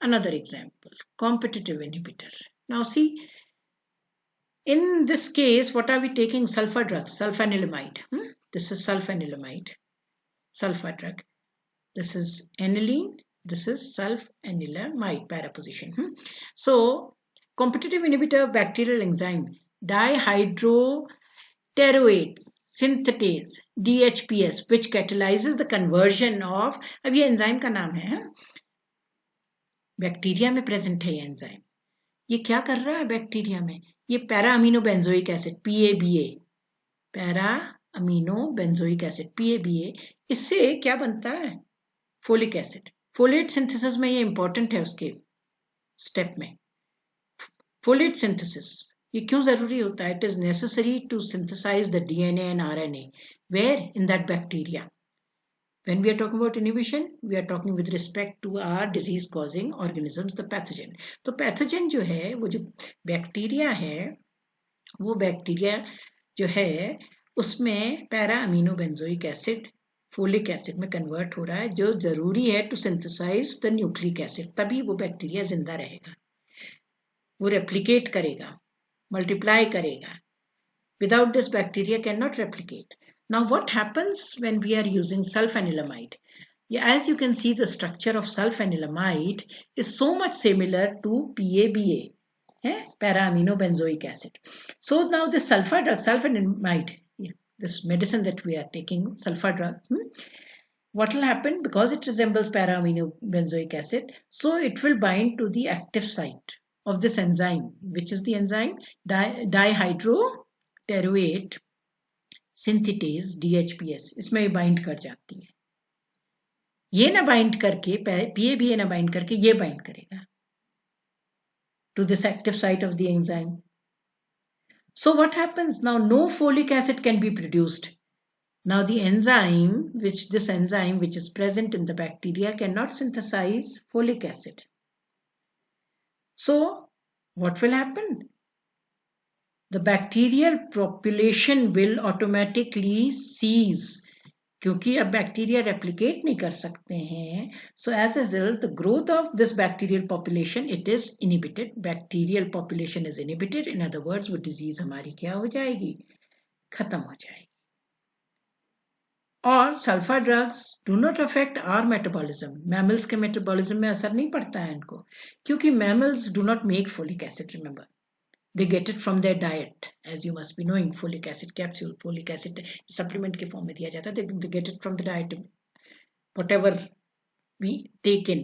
another example, competitive inhibitor. Now see, in this case, what are we taking? Sulfur drugs, sulfanilamide. This is sulfanilamide, sulfur drug. This is aniline. This is sulfanilamide para position. So, competitive inhibitor of bacterial enzyme dihydropteroate synthetase DHPS, which catalyzes the conversion of, अब ये enzyme का नाम है, bacteria में present है ये enzyme. ये क्या कर रहा है बैक्टीरिया में? ये para amino benzoic acid PABA, para amino benzoic acid PABA, इससे क्या बनता है? Folic acid. फोलेट सिंथेसिस में ये इंपॉर्टेंट है उसके स्टेप में. फोलेट सिंथेसिस ये क्यों जरूरी होता है? It is necessary to synthesize the DNA and RNA. Where? In that bacteria. When we are talking about inhibition, we are talking with respect to our disease causing organisms, the pathogen. तो pathogen जो है, वो जो bacteria है, वो bacteria जो है उसमें para amino benzoic acid folic acid में कन्वर्ट हो रहा है, जो जरूरी है to synthesize the nucleic acid. तभी वो बैक्टीरिया जिंदा रहेगा, वो रेप्लिकेट करेगा, मल्टीप्लाई करेगा. Without this, bacteria cannot replicate. Now, what happens when we are using sulfanilamide? Yeah, as you can see, the structure of sulfanilamide is so much similar to PABA, para-amino benzoic acid. So now the sulfur drug, sulfanilamide, this medicine that we are taking, sulfur drug, what will happen? Because it resembles para-amino benzoic acid, so it will bind to the active site of this enzyme, which is the enzyme dihydropteroate synthetase DHPS. इसमें bind कर जाती है. ये ना bind करके, PABA ना bind करके, ये बाइंड करेगा to this active site of the enzyme. So what happens now? No folic acid can be produced. Now the enzyme, this enzyme which is present in the bacteria cannot synthesize folic acid. So what will happen? The bacterial population will automatically cease, क्योंकि अब bacteria replicate नहीं कर सकते हैं. So as a result, the growth of this bacterial population, it is inhibited. Bacterial population is inhibited. In other words, वो disease हमारी क्या हो जाएगी? खत्म हो जाएगी. और sulfur drugs do not affect our metabolism. Mammals के metabolism में असर नहीं पड़ता है इनको, क्योंकि mammals do not make folic acid. Remember, they get it from their diet, as you must be knowing. Folic acid capsule, folic acid supplement के form में दिया जाता है. They get it from the diet. Whatever we take in,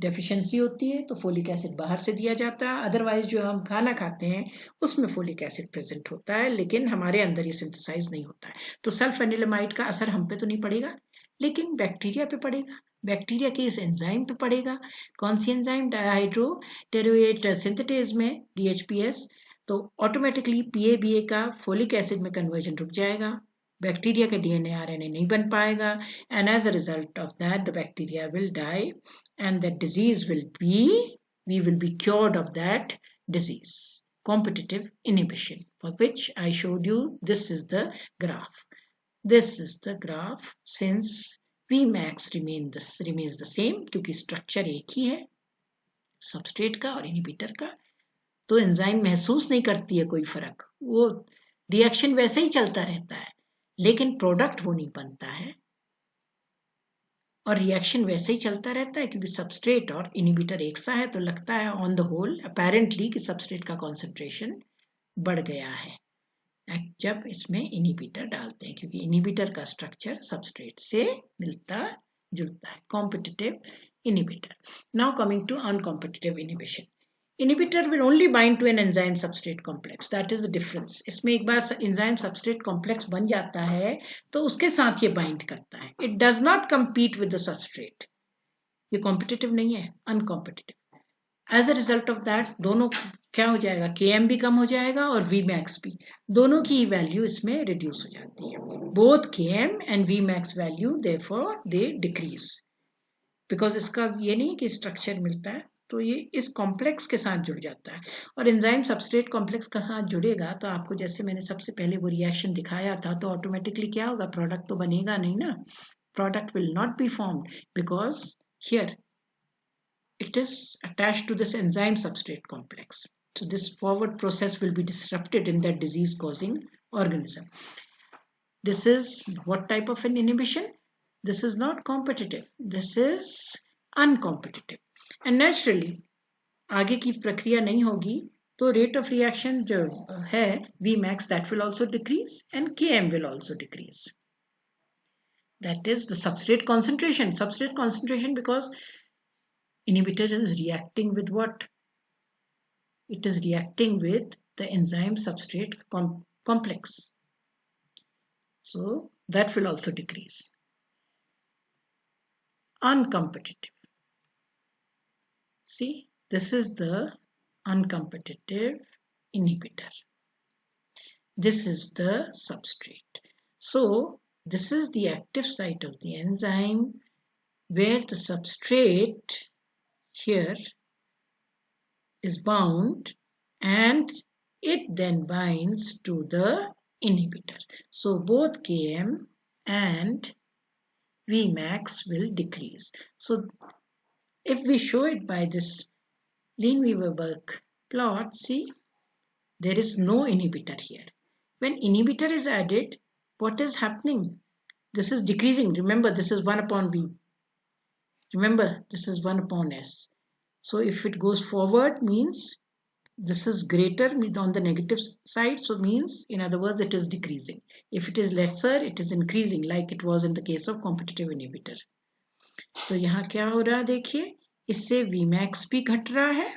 deficiency होती है तो folic acid बाहर से दिया जाता है. Otherwise जो हम खाना खाते हैं उसमें folic acid present होता है, लेकिन हमारे अंदर ये synthesize नहीं होता है. तो sulfanilamide का असर हम पे तो नहीं पड़ेगा, लेकिन बैक्टीरिया पे पड़ेगा. बैक्टीरिया के इस एंजाइम पे पड़ेगा. कौन सी एंजाइम? डायहाइड्रोटेरोएट सिंथेटेज में DHPS. तो ऑटोमेटिकली PABA का फोलिक एसिड में कन्वर्जन रुक जाएगा, बैक्टीरिया का DNA RNA नहीं बन पाएगा, and as a result of that the bacteria will die and that disease we will be cured of that disease. Competitive inhibition, for which I showed you, this is the graph. This is the graph. Since Vmax remains the same, क्योंकि structure एक ही है substrate का और inhibitor का, तो enzyme महसूस नहीं करती है कोई फर्क. वो रिएक्शन वैसे ही चलता रहता है, लेकिन प्रोडक्ट वो नहीं बनता है, और रिएक्शन वैसे ही चलता रहता है क्योंकि सबस्ट्रेट और इनहिबिटर एक सा है. तो लगता है ऑन द होल अपेरेंटली कि सबस्ट्रेट का कॉन्सेंट्रेशन बढ़ गया है जब इसमें इनहिबिटर डालते हैं, क्योंकि इनहिबिटर का स्ट्रक्चर सबस्ट्रेट से मिलता जुलता है. Competitive inhibitor. Now coming to uncompetitive inhibition. Inhibitor will only bind to an enzyme substrate complex. That is the difference. इसमें एक बार enzyme substrate complex बन जाता है तो उसके साथ ये bind करता है. It does not compete with the substrate. ये competitive नहीं है, uncompetitive. As a result of that, दोनों क्या हो जाएगा, Km भी कम हो जाएगा और Vmax भी. दोनों की वैल्यू इसमें reduce हो जाती है. Both Km and Vmax value, therefore, they decrease. Because इसका ये नहीं कि स्ट्रक्चर मिलता है, तो ये इस कॉम्प्लेक्स के साथ जुड़ जाता है. और एंजाइम सबस्ट्रेट कॉम्प्लेक्स के साथ जुड़ेगा तो आपको जैसे मैंने सबसे पहले वो रिएक्शन दिखाया था, तो ऑटोमेटिकली क्या होगा, प्रोडक्ट तो बनेगा नहीं ना. Product will not be formed because here it is attached to this enzyme substrate complex. So this forward process will be disrupted in that disease causing organism. This is what type of an inhibition? This is not competitive. This is uncompetitive. And naturally आगे की प्रक्रिया नहीं होगी तो rate of reaction जो है Vmax, that will also decrease and Km will also decrease. That is the substrate concentration. Substrate concentration, because inhibitor is reacting with what? It is reacting with the enzyme substrate complex. So that will also decrease. Uncompetitive. See, this is the uncompetitive inhibitor. This is the substrate. So this is the active site of the enzyme where the substrate here is bound and it then binds to the inhibitor. So both Km and Vmax will decrease. So if we show it by this Lineweaver-Burke plot, see, there is no inhibitor here. When inhibitor is added, what is happening? This is decreasing. Remember, this is 1 upon V. Remember, this is 1 upon S. So if it goes forward, means this is greater on the negative side. So means, in other words, it is decreasing. If it is lesser, it is increasing, like it was in the case of competitive inhibitor. तो यहाँ क्या हो रहा है, देखिए, इससे Vmax भी घट रहा है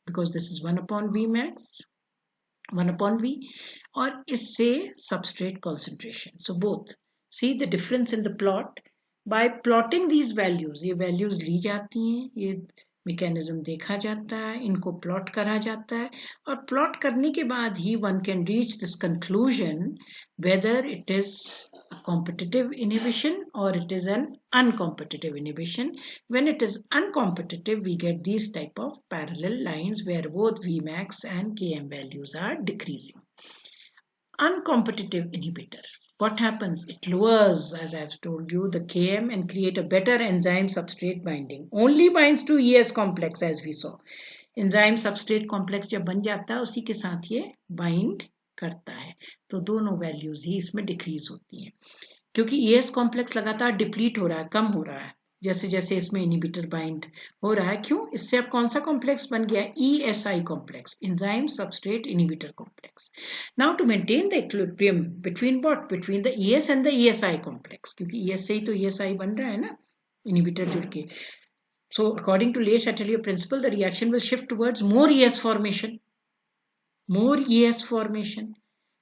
because this is 1 upon Vmax, 1 upon V, और इससे substrate concentration. So both. See the difference in the plot. By plotting these values, ये values ली जाती हैं, ये mechanism देखा जाता है, इनको plot करा जाता है, और plot करने के बाद ही one can reach this conclusion whether it is a competitive inhibition or it is an uncompetitive inhibition. When it is uncompetitive, we get these type of parallel lines where both Vmax and Km values are decreasing. Uncompetitive inhibitor. What happens? It lowers, as I've told you, the Km and create a better enzyme substrate binding. Only binds to ES complex, as we saw. Enzyme substrate complex जब बन जाता है उसी के साथ ये bind करता है, तो दोनों values ही इसमें decrease होती हैं, क्योंकि ES complex लगातार deplete हो रहा है, कम हो रहा है जैसे जैसे इसमें इनहिबिटर बाइंड हो रहा है. क्यों? इससे अब कौन सा कॉम्प्लेक्स बन गया? ESI complex, enzyme substrate inhibitor complex. Now to maintain the equilibrium between what? Between the ES and the ESI complex, क्योंकि ES से ही तो ESI बन रहा है ना, इनहिबिटर जुड़ के. So according to Le-Chatelier principle, the reaction will shift towards more ES formation,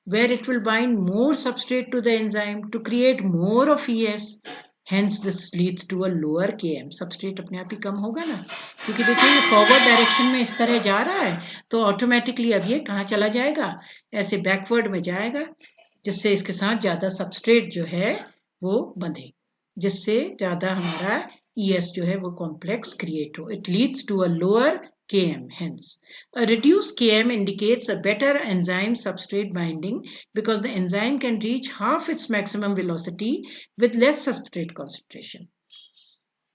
where it will bind more substrate to the enzyme to create more of ES. Hence this leads to a lower Km. Substrate अपने आप ही कम होगा ना, क्योंकि देखिए ये forward direction में इस तरह जा रहा है, तो ऑटोमेटिकली अब ये कहाँ चला जाएगा? ऐसे बैकवर्ड में जाएगा, जिससे इसके साथ ज्यादा सबस्ट्रेट जो है वो बंधे, जिससे ज्यादा हमारा ES जो है वो कॉम्प्लेक्स क्रिएट हो. It leads to a lower Km. Hence, a reduced Km indicates a better enzyme substrate binding because the enzyme can reach half its maximum velocity with less substrate concentration.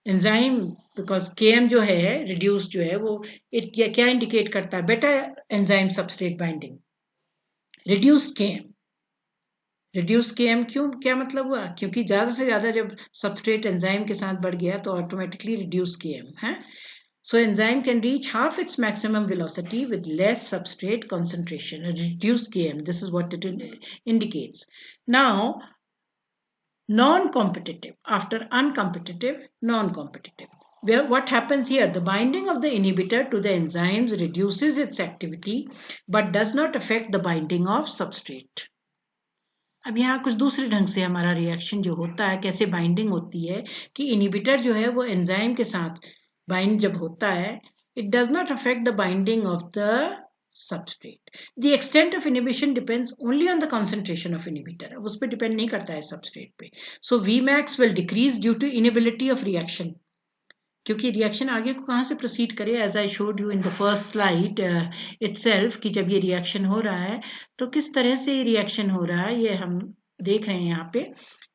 Enzyme, because Km जो है reduced जो है वो क्या indicate करता है? Better enzyme substrate binding. Reduced Km. Reduced Km क्यों? क्या मतलब हुआ? क्योंकि ज्यादा से ज्यादा जब substrate enzyme के साथ बढ़ गया तो automatically reduced Km है. So enzyme can reach half its maximum velocity with less substrate concentration, a reduced Km. This is what it indicates. Now, non-competitive, after uncompetitive, non-competitive. what happens here? The binding of the inhibitor to the enzymes reduces its activity but does not affect the binding of substrate. अब यहाँ कुछ दूसरे ढंग से हमारा reaction जो होता है, कैसे बाइंडिंग होती है कि इनहिबिटर जो है वो एंजाइम के साथ बाइंड जब होता है, it does not affect the binding of the substrate. The extent of inhibition depends only on the concentration of inhibitor. अब उस पर डिपेंड नहीं करता है सबस्ट्रेट पे. So Vmax will decrease due to inability of reaction. क्योंकि reaction आगे को कहाँ से प्रोसीड करे, as I showed you in the first slide itself, कि जब ये रिएक्शन हो रहा है तो किस तरह से रिएक्शन हो रहा है, ये हम देख रहे हैं यहाँ पे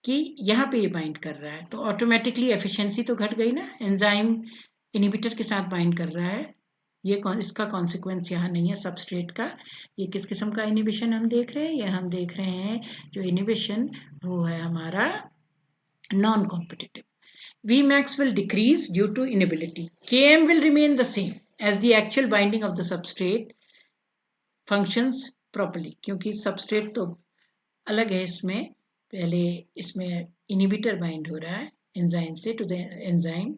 कि यहाँ पे ये बाइंड कर रहा है, तो ऑटोमेटिकली एफिशिएंसी तो घट गई ना, एंजाइम इनहिबिटर के साथ बाइंड कर रहा है, ये इसका कॉन्सिक्वेंस यहाँ नहीं है सबस्ट्रेट का. ये किस किस्म का इनहिबिशन हम देख रहे हैं, ये हम देख रहे हैं जो इनहिबिशन वो है हमारा non competitive. Vmax will decrease due to inability. Km will remain the same as the actual binding of the substrate functions properly. क्योंकि substrate तो अलग है इसमें, पहले इसमें inhibitor bind हो रहा है enzyme से to the enzyme,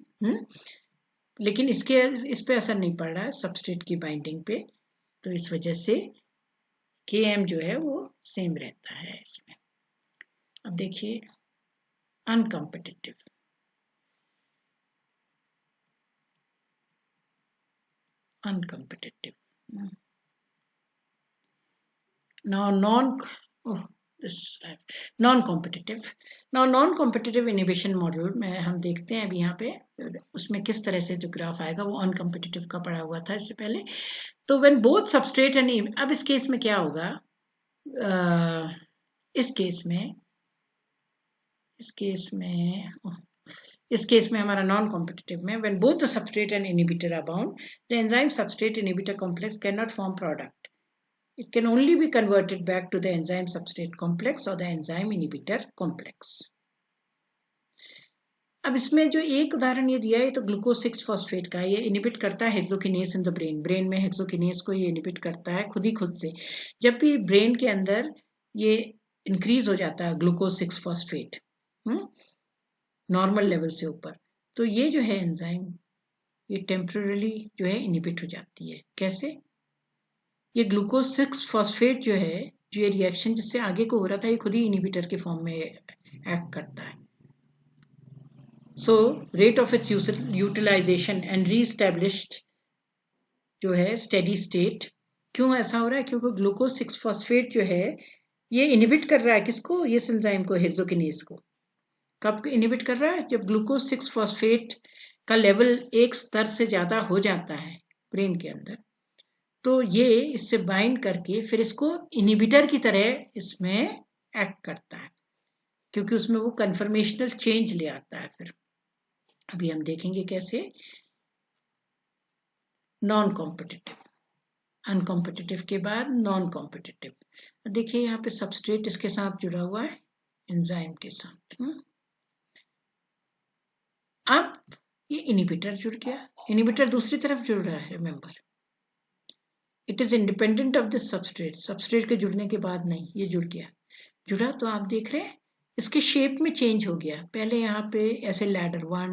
लेकिन इस पे असर नहीं पड़ रहा है substrate की binding पे, तो इस वजह से Km जो है वो सेम रहता है इसमें. अब देखिए uncompetitive. Uncompetitive. Now non-competitive. Now non-competitive inhibition model में हम देखते हैं अभी यहाँ पे, उसमें किस तरह से जो ग्राफ आएगा वो uncompetitive का पढ़ा हुआ था इससे पहले. तो when both substrate and अब इस केस में क्या होगा, इस केस में हमारा नॉन कॉम्पिटिटिव में when both the substrate and inhibitor are bound, the enzyme substrate inhibitor complex cannot form product. It can only be converted back to the enzyme substrate complex or the enzyme inhibitor complex. अब इसमें जो एक उदाहरण ये दिया है तो glucose 6 phosphate का, ये इनिबिट करता है हेक्सोकिनेस इन द ब्रेन में हेक्सोकिनेस को ये इनिबिट करता है खुद से. जब भी ब्रेन के अंदर ये इंक्रीज हो जाता है ग्लूकोज 6 फॉस्फेट नॉर्मल लेवल से ऊपर, तो ये जो है एंजाइम ये टेम्पररी जो है इनिबिट हो जाती है. कैसे? ये ग्लूकोज 6 फॉस्फेट जो है, जो ये रिएक्शन जिससे आगे को हो रहा था, ये खुद ही इनिबिटर के फॉर्म में एक्ट करता है. So rate of its utilization and reestablished जो है स्टेडी स्टेट. क्यों ऐसा हो रहा है? क्योंकि ग्लूकोज 6 फॉस्फेट जो है ये इनिबिट कर रहा है किसको, ये एंजाइम को, हेक्सोकिनेस को. कब इनिबिट कर रहा है? जब ग्लूकोज 6 फॉस्फेट का लेवल एक स्तर से ज्यादा हो जाता है ब्रेन के अंदर, तो ये इससे बाइंड करके फिर इसको इनिबिटर की तरह इसमें एक्ट करता है, क्योंकि उसमें वो कन्फर्मेशनल चेंज ले आता है. फिर अभी हम देखेंगे कैसे. नॉन कॉम्पिटिटिव, अनकॉम्पिटिटिव के बाद नॉन कॉम्पिटिटिव. देखिए यहाँ पे सबस्ट्रेट इसके साथ जुड़ा हुआ है एंजाइम के साथ. अब ये इनिबिटर जुड़ गया, इनिबिटर दूसरी तरफ जुड़ रहा है. Remember, it is independent of this substrate. Substrate के जुड़ने के बाद नहीं, ये जुड़ गया. जुड़ा तो आप देख रहे हैं इसके शेप में चेंज हो गया. पहले यहाँ पे ऐसे ladder 1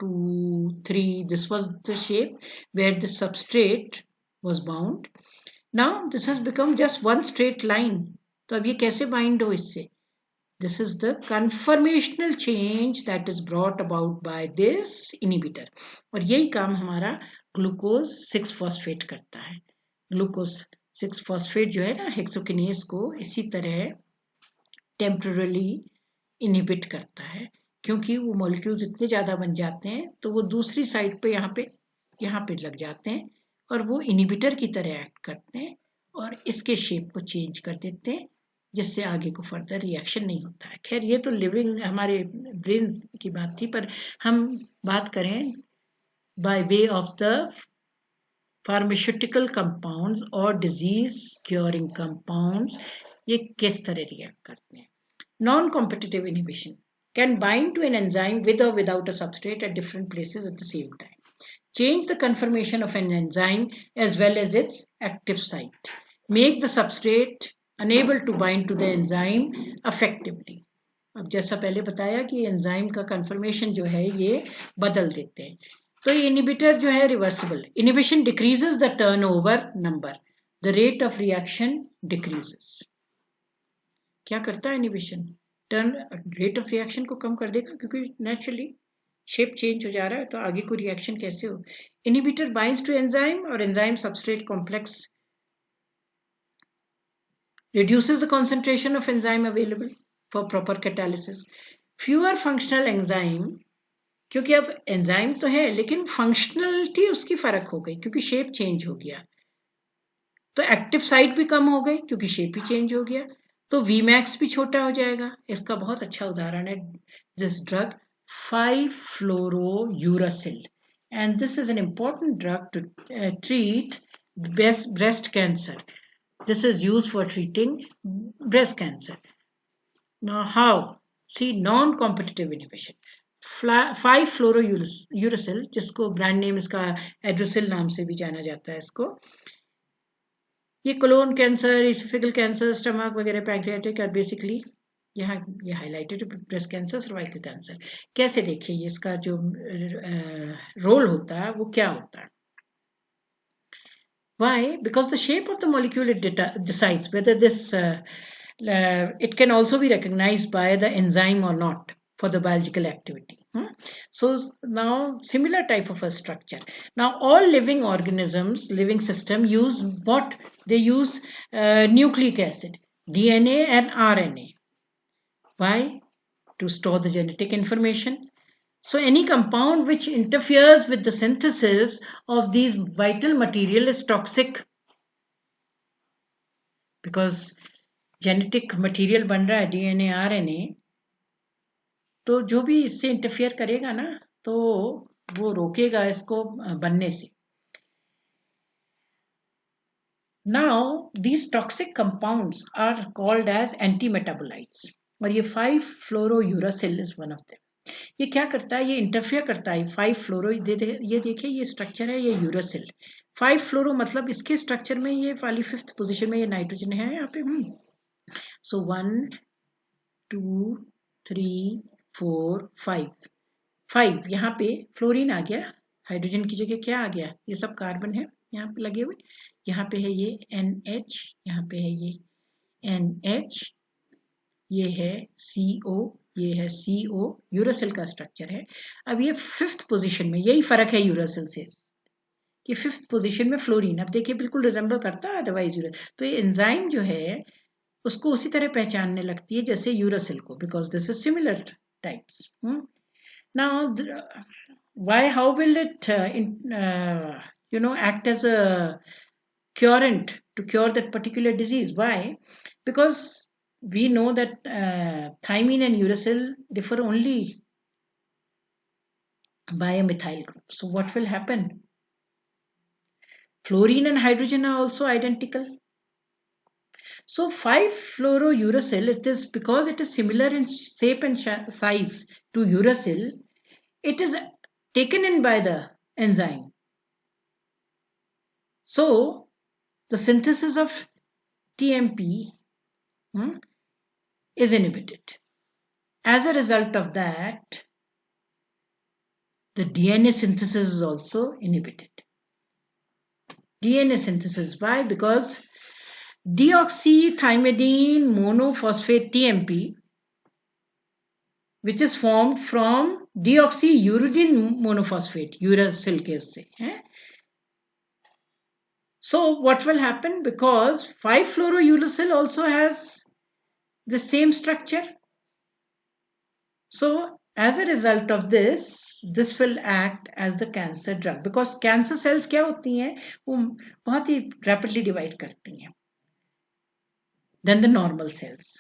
2 3, this was the shape where the substrate was bound. Now this has become just one straight line. तो अब ये कैसे बाइंड हो इससे? This is the conformational change that is brought about by this inhibitor. और यही काम हमारा ग्लूकोज 6 फॉस्फेट करता है. ग्लूकोज 6 फॉस्फेट जो है ना हेक्सोकिनेस को इसी तरह टेम्परली इनहिबिट करता है, क्योंकि वो मॉलिक्यूल्स इतने ज्यादा बन जाते हैं तो वो दूसरी साइड पे यहाँ पे लग जाते हैं और वो इनहिबिटर की तरह एक्ट करते हैं और इसके शेप को चेंज कर देते हैं, जिससे आगे को फर्दर रिएक्शन नहीं होता है. खैर ये तो लिविंग हमारे ब्रेन की बात थी, पर हम बात करें by way of the pharmaceutical compounds और डिजीज क्योरिंग कंपाउंड्स, ये किस तरह रिएक्ट करते हैं. Non competitive inhibition can bind to an enzyme with और without a substrate at different places at the same time, change the conformation of an enzyme as well as its active site, make the substrate unable to bind to the enzyme effectively. अब जैसा पहले बताया कि enzyme का conformation जो है ये बदल देते हैं. तो ये इनिबिटर जो है reversible. Inhibition decreases the turnover number, the rate of reaction decreases. क्या करता है इनिबिशन? रेट ऑफ रिएक्शन को कम कर देगा, क्योंकि नेचुरली शेप चेंज हो जा रहा है, तो आगे कोई रिएक्शन कैसे हो. इनिबिटर बाइंड्स टू एंजाइम और enzyme substrate complex reduces the concentration of enzyme available for proper catalysis. Fewer functional enzyme, क्योंकि अब एंजाइम तो है लेकिन फंक्शनलिटी उसकी फर्क हो गई क्योंकि शेप चेंज हो गया. तो एक्टिव साइट भी कम हो गई क्योंकि शेप ही चेंज हो गया. तो Vmax भी छोटा हो जाएगा. इसका बहुत अच्छा उदाहरण है this drug 5-fluorouracil, and this is an important drug to treat breast cancer. This is used for treating breast cancer. Now how? See, non-competitive inhibition. 5-fluorouracil, जिसको ब्रांड नेम इसका एड्रोसिल नाम से भी जाना जाता है इसको. ये colon cancer, oesophageal cancer, stomach वगैरह, पैंक्रियाटिक और बेसिकली यहाँ ये highlighted breast cancer, cervical cancer. कैसे देखिए ये इसका जो रोल होता है वो क्या होता है. Why? Because the shape of the molecule it decides whether this it can also be recognized by the enzyme or not for the biological activity. So now similar type of a structure. Now all living organisms, living system use what? They use nucleic acid, DNA and RNA. Why? To store the genetic information. So any compound which interferes with the synthesis of these vital material is toxic, because genetic material बन रहा है DNA RNA, तो जो भी इससे interfere करेगा ना तो वो रोकेगा इसको बनने से. Now these toxic compounds are called as antimetabolites, और ये 5-fluorouracil is one of them. ये क्या करता है? ये इंटरफेयर करता है 5-fluoro. ये देखिए ये स्ट्रक्चर है, ये यूरासिल. 5-fluoro मतलब इसके स्ट्रक्चर में ये वाली 5th पोजीशन में ये नाइट्रोजन है यहाँ पे. सो 1 2 3 4 5 यहाँ पे फ्लोरीन आ गया. हाइड्रोजन की जगह क्या आ गया? ये सब कार्बन है यहाँ पे लगे हुए. यहाँ पे है ये NH, यहाँ पे है ये NH, ये है CO, ये है CO. यूरासिल का स्ट्रक्चर है. अब ये 5th पोजीशन में, यही फर्क है यूरासिल से कि 5th पोजीशन में फ्लोरीन. अब देखिए बिल्कुल रिजेंबल करता है अदरवाइज यूरासिल. तो ये एंजाइम जो है उसको उसी तरह पहचानने लगती है जैसे यूरासिल को, because this is similar types. Now why, how will it act as a curant to cure that particular disease? Why? Because we know that thymine and uracil differ only by a methyl group. So what will happen? Fluorine and hydrogen are also identical. So 5-fluorouracil, it is because it is similar in shape and size to uracil, it is taken in by the enzyme. So the synthesis of TMP is inhibited. As a result of that, the DNA synthesis is also inhibited. DNA synthesis, why? Because deoxythymidine monophosphate TMP, which is formed from deoxyuridine monophosphate, uracil के उससे. So what will happen? Because 5-fluorouracil also has the same structure. So as a result of this will act as the cancer drug, because cancer cells क्या होती हैं? वो बहुत ही rapidly divide करती हैं than the normal cells.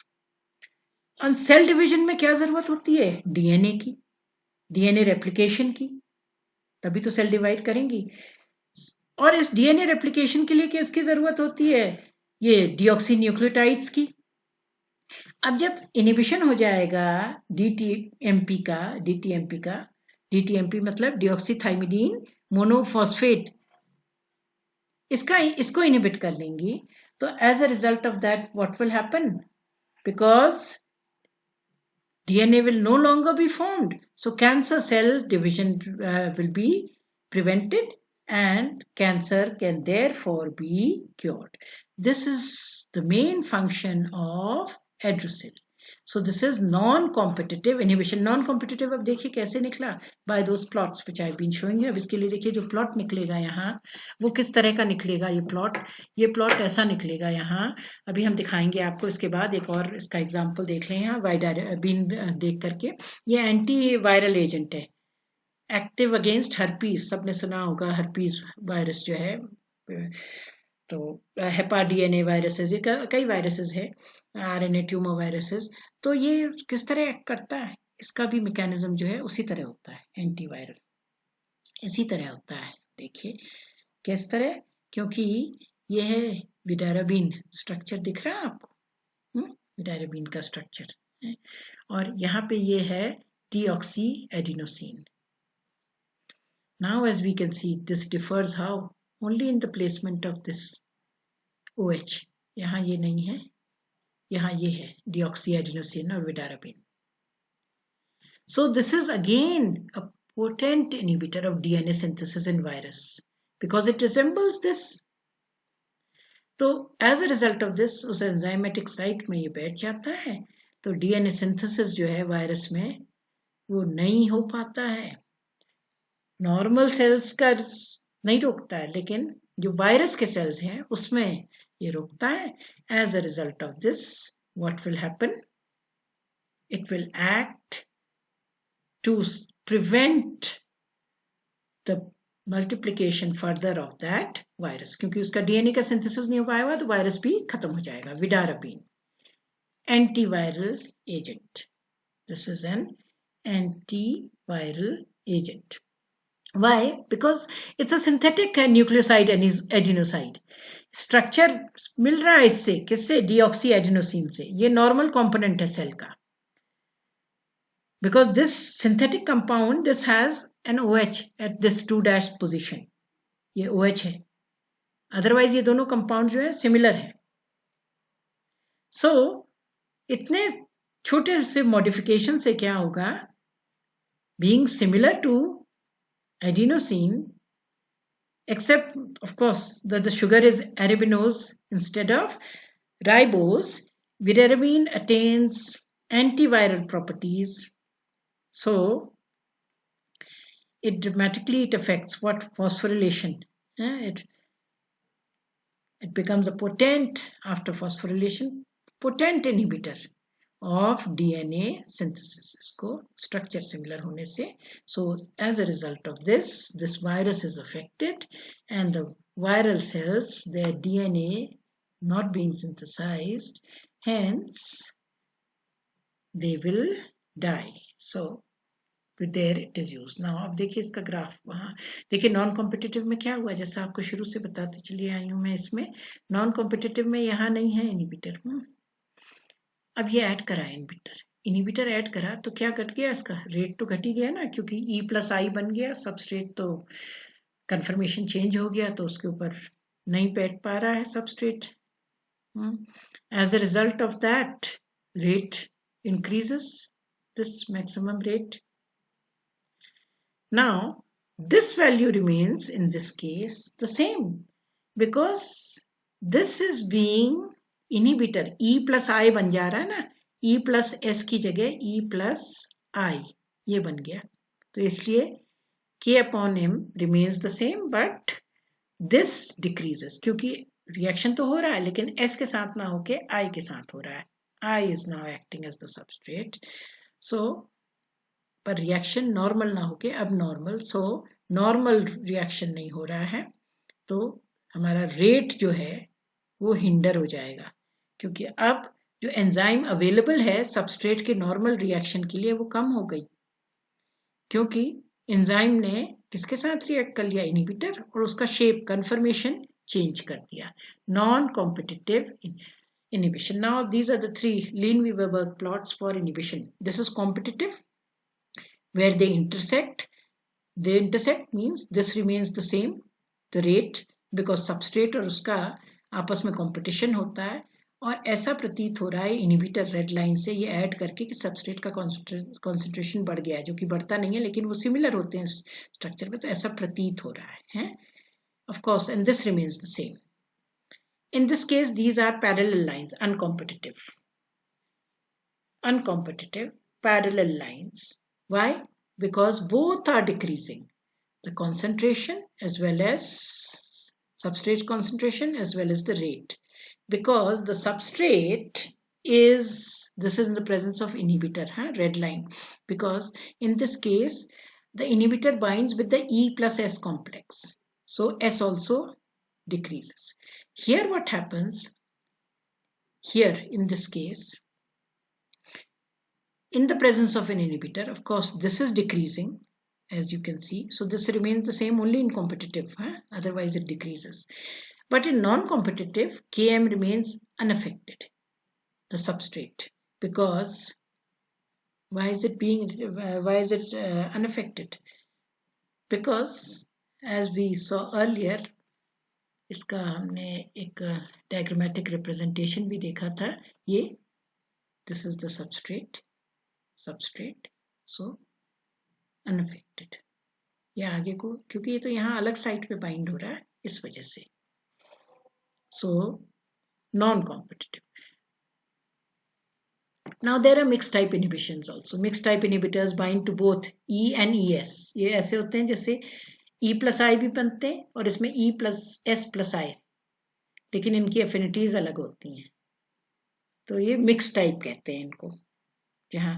और cell division में क्या जरूरत होती है? डीएनए की, डीएनए रेप्लिकेशन की, तभी तो सेल डिवाइड करेंगी. और इस डीएनए रेप्लिकेशन के लिए किसकी जरूरत होती है? ये डीऑक्सी न्यूक्लियोटाइड्स की. अब जब इनिबिशन हो जाएगा डीटीएमपी का, डीटीएमपी मतलब डिऑक्सीथाइमिडीन मोनोफॉस्फेट, इसको इनिबिट कर लेंगी, तो as a result of that what will happen? Because DNA will no longer be formed, so cancer cell division will be prevented and cancer can therefore be cured. This is the main function of Idursul. So this is non-competitive inhibition. Non-competitive अब देखिए कैसे निकला, by those plots which I've been showing you. अब इसके लिए देखिए जो plot निकलेगा यहाँ वो किस तरह का निकलेगा. ये प्लॉट ऐसा निकलेगा यहाँ. अभी हम दिखाएंगे आपको. इसके बाद एक और इसका एग्जाम्पल देख लें यहाँ वाइडारबीन देख करके. ये एंटी वायरल एजेंट है, एक्टिव अगेंस्ट हर्पीस. सबने सुना होगा हर्पीस वायरस जो है. तो हेपाडीएनए वायरसेस, ये कई वायरसेस है, आरएनए ट्यूमर वायरसेस. तो ये किस तरह एक्ट करता है, इसका भी मैकेनिज्म जो है उसी तरह होता है. एंटीवायरल इसी तरह होता है. देखिए किस तरह, क्योंकि ये है विडाराबीन. स्ट्रक्चर दिख रहा है आपको, विडाराबीन का स्ट्रक्चर है. और यहाँ पे ये है deoxy adenosine. Now as we can see, this differs how? Only in the placement of this OH. यहाँ ये नहीं है, यहाँ ये है deoxyadenosine और vidarabine. So this is again a potent inhibitor of DNA synthesis in virus because it resembles this. तो as a result of this, उस enzymatic site में ये बैठ जाता है, तो DNA synthesis जो है वायरस में वो नहीं हो पाता है. नॉर्मल सेल्स का नहीं रोकता है, लेकिन जो वायरस के सेल्स हैं उसमें ये रोकता है. As a result of this what will happen, it will act to prevent the multiplication further of that virus. क्योंकि उसका डीएनए का सिंथेसिस नहीं हो पाएगा तो वायरस भी खत्म हो जाएगा. Vidarabine antiviral agent. This is an antiviral agent. Why? Because it's a synthetic nucleoside adenoside. Structure मिल रहा है इससे, किससे? डीऑक्सी एडिनोसिन से. ये नॉर्मल कंपोनेंट है सेल का. Because this synthetic compound, this has an OH at this 2' position. ये OH है. अदरवाइज ये दोनों कंपाउंड जो है सिमिलर है. सो इतने छोटे से मॉडिफिकेशन से क्या होगा? Being similar to adenosine, except of course that the sugar is arabinose instead of ribose, vidarabine attains antiviral properties. So it dramatically affects what? Phosphorylation. It becomes a potent, after phosphorylation, potent inhibitor of DNA synthesis. इसको structure similar होने से. So as a result of this, this virus is affected and the viral cells, their DNA not being synthesized, hence they will die. So there it is used. Now अब देखिए इसका graph. वहाँ देखिए non competitive में क्या हुआ, जैसा आपको शुरू से बताते चली आई हूँ मैं. इसमें नॉन कॉम्पिटिटिव में यहाँ नहीं है इनहिबिटर. अब ये ऐड करा इनहिबिटर ऐड करा तो क्या घट गया, इसका रेट तो घट ही गया ना, क्योंकि E+I बन गया सबस्ट्रेट. तो कंफर्मेशन चेंज हो गया तो उसके ऊपर नहीं बैठ पा रहा है substrate. As a result of that rate increases, this maximum rate. Now this value remains in this case the same because this is being inhibitor. E+I बन जा रहा है ना, E+S की जगह E+I ये बन गया. तो इसलिए K/M remains the same but this decreases, क्योंकि रिएक्शन तो हो रहा है लेकिन S के साथ ना होके I के साथ हो रहा है. I is now acting as the substrate. So पर रिएक्शन नॉर्मल ना होके अब नॉर्मल. सो नॉर्मल रिएक्शन नहीं हो रहा है तो हमारा रेट जो है वो हिंडर हो जाएगा, क्योंकि अब जो एंजाइम अवेलेबल है सबस्ट्रेट के नॉर्मल रिएक्शन के लिए वो कम हो गई, क्योंकि एंजाइम ने किसके साथ रिएक्ट कर लिया? इनहिबिटर. और उसका शेप कन्फर्मेशन चेंज कर दिया. Non competitive inhibition. Now these are the 3 Lineweaver plots for inhibition. This is competitive where they intersect. They intersect means this remains the same, the rate, because substrate और उसका आपस में competition होता है. और ऐसा प्रतीत हो रहा है इनहिबिटर रेड लाइन से ये ऐड करके कि सबस्ट्रेट का कॉन्सेंट्रेशन बढ़ गया है, जो कि बढ़ता नहीं है लेकिन वो सिमिलर होते हैं स्ट्रक्चर में, तो ऐसा प्रतीत हो रहा है? Of course, and this remains the same. In this case, these are parallel lines, uncompetitive parallel lines. Why? Because both are decreasing, the concentration as well as substrate concentration as well as the rate, because the substrate is, this is in the presence of inhibitor, red line, because in this case the inhibitor binds with the E plus S complex, so S also decreases. Here what happens, here in this case, in the presence of an inhibitor, of course this is decreasing, as you can see, so this remains the same only in competitive, otherwise it decreases. But in non-competitive, Km remains unaffected, the substrate, because why is it unaffected? Because as we saw earlier, इसका हमने एक diagrammatic representation भी देखा था, ये this is the substrate, so unaffected. ये आगे को, क्योंकि ये तो यहाँ अलग साइट पे बाइंड हो रहा है, इस वजह से, so non-competitive. Now there are mixed type inhibitions also. Mixed type inhibitors bind to both E and ES. ये ऐसे होते हैं जैसे E plus I भी बनते हैं और इसमें E plus S plus I, लेकिन इनकी एफिनिटीज अलग होती हैं, तो ये मिक्स टाइप कहते हैं इनको, जहाँ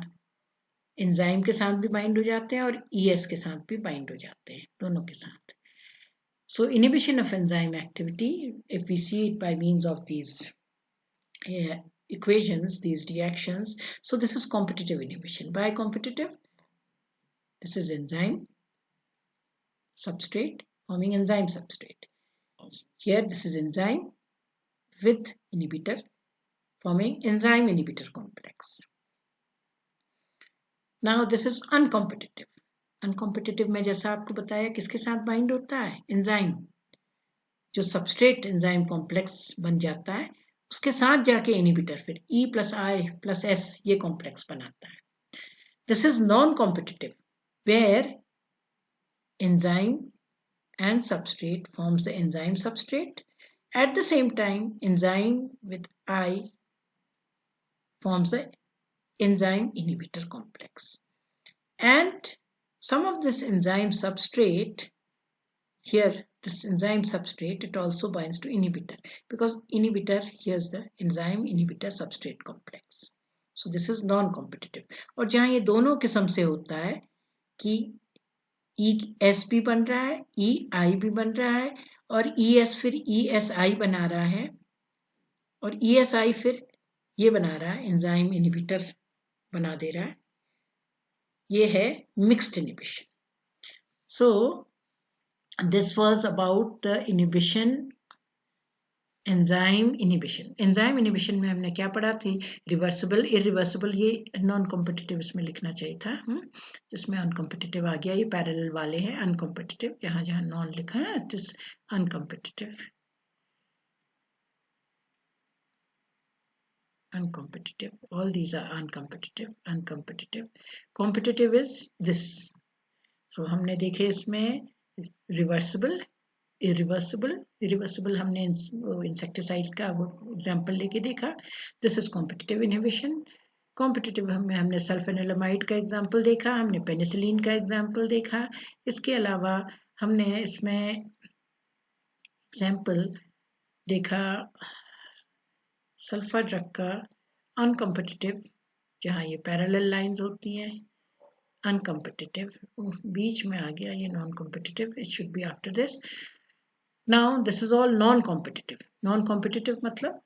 एंजाइम के साथ भी बाइंड हो जाते हैं और ES के साथ भी बाइंड हो जाते हैं, दोनों के साथ. So inhibition of enzyme activity, if we see it by means of these equations, these reactions, so this is competitive inhibition. By competitive, this is enzyme substrate forming enzyme substrate. Here this is enzyme with inhibitor forming enzyme inhibitor complex. Now this is uncompetitive. Uncompetitive में जैसा आपको बताया किसके साथ bind होता है, enzyme, जो substrate enzyme complex बन जाता है उसके साथ जाके इनहिबिटर फिर E plus I plus S ये कॉम्प्लेक्स बनाता है. This is non-competitive, where enzyme and substrate forms the enzyme substrate. At the same time, enzyme with I forms the enzyme inhibitor complex. And some of this enzyme substrate, here this enzyme substrate, it also binds to inhibitor, because inhibitor, here's the enzyme inhibitor substrate complex. So this is non-competitive. और जहाँ ये दोनों किस्म से होता है कि ES भी बन रहा है, EI भी बन रहा है, और ES फिर ESI बना रहा है, और ESI फिर ये बना रहा है, एंजाइम इनहिबिटर बना दे रहा है, ये है mixed inhibition. So this was about the inhibition, enzyme inhibition. Enzyme inhibition में हमने क्या पढ़ा थी, रिवर्सिबल, इरिवर्सिबल, ये नॉन कॉम्पिटिटिव इसमें लिखना चाहिए था, जिसमें अनकॉम्पिटिटिव आ गया, ये पैरेलल वाले हैं अनकॉम्पिटिटिव, जहां जहां नॉन लिखा है this uncompetitive. Uncompetitive, all these are uncompetitive. Competitive is this. So हमने देखे इसमें रिवर्सिबल, इरिवर्सिबल हमने इंसेक्टिसाइड का वो एग्जांपल लेके देखा. This is competitive inhibition. Competitive में हमने सल्फेनिलमाइड का एग्जांपल देखा, हमने पेनिसिलिन का एग्जांपल देखा. इसके अलावा हमने इसमें एग्जांपल देखा सल्फा ड्रग का अनकॉम्पिटिटिव, जहाँ ये पैरेलल लाइंस होती हैं. अनकॉम्पिटिटिव बीच में आ गया, ये non competitive, it should be after this. Now this is all non-competitive. Non-competitive मतलब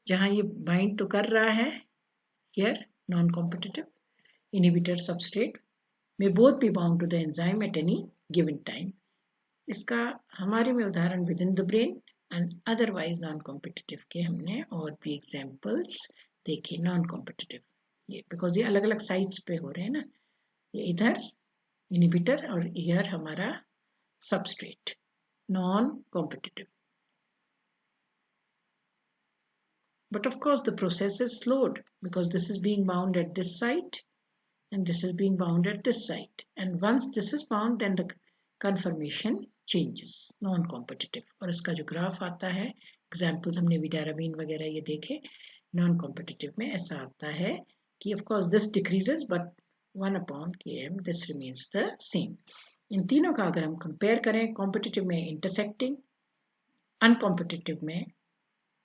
जहाँ ये bind तो कर रहा है, here non-competitive, inhibitor substrate may both be bound to the enzyme at any given time. इसका हमारे में उदाहरण within the brain and otherwise non-competitive के हमने और भी examples देखे. Non-competitive ये because ये अलग अलग sites पे हो रहे हैं ना, ये इधर inhibitor और here हमारा substrate. Non-competitive. But of course, the process is slowed because this is being bound at this site and this is being bound at this site. And once this is bound, then the conformation changes, non-competitive. और इसका जो graph आता है, examples हमने विडाराबीन वगैरह ये देखे, non-competitive में ऐसा आता है कि of course this decreases but 1 upon km this remains the same. इन तीनों का अगर हम कंपेयर करें, कॉम्पिटिटिव में इंटरसेक्टिंग, अनकॉम्पिटिटिव में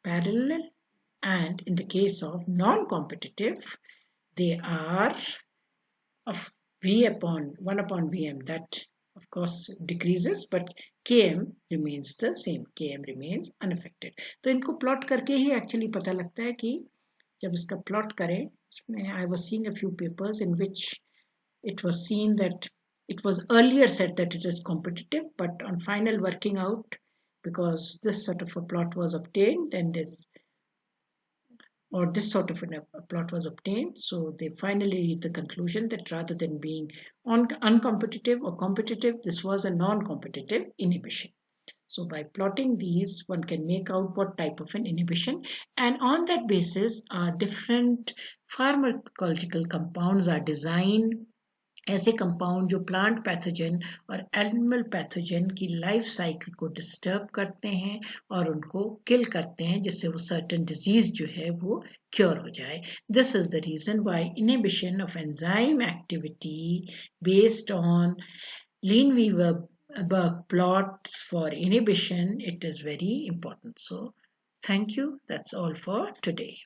parallel, and in the case of non-competitive they are of v upon 1 upon vm, that of course decreases but km remains the same, km remains unaffected. तो इनको plot करके ही actually पता लगता है कि जब इसका प्लॉट करें, इसमें I was seeing a few papers in which it was seen that it was earlier said that it is competitive, but on final working out, because this sort of a plot was obtained and this sort of a plot was obtained, so they finally reached the conclusion that rather than being uncompetitive or competitive, this was a non-competitive inhibition. So by plotting these, one can make out what type of an inhibition, and on that basis, different pharmacological compounds are designed. ऐसे compound जो plant pathogen और animal pathogen की life cycle को disturb करते हैं और उनको किल करते हैं, जिससे वो सर्टेन डिजीज जो है वो क्योर हो जाए. This is the reason why inhibition of enzyme activity based on Lineweaver-Burke plots for inhibition, it is very important. So thank you. That's all for today.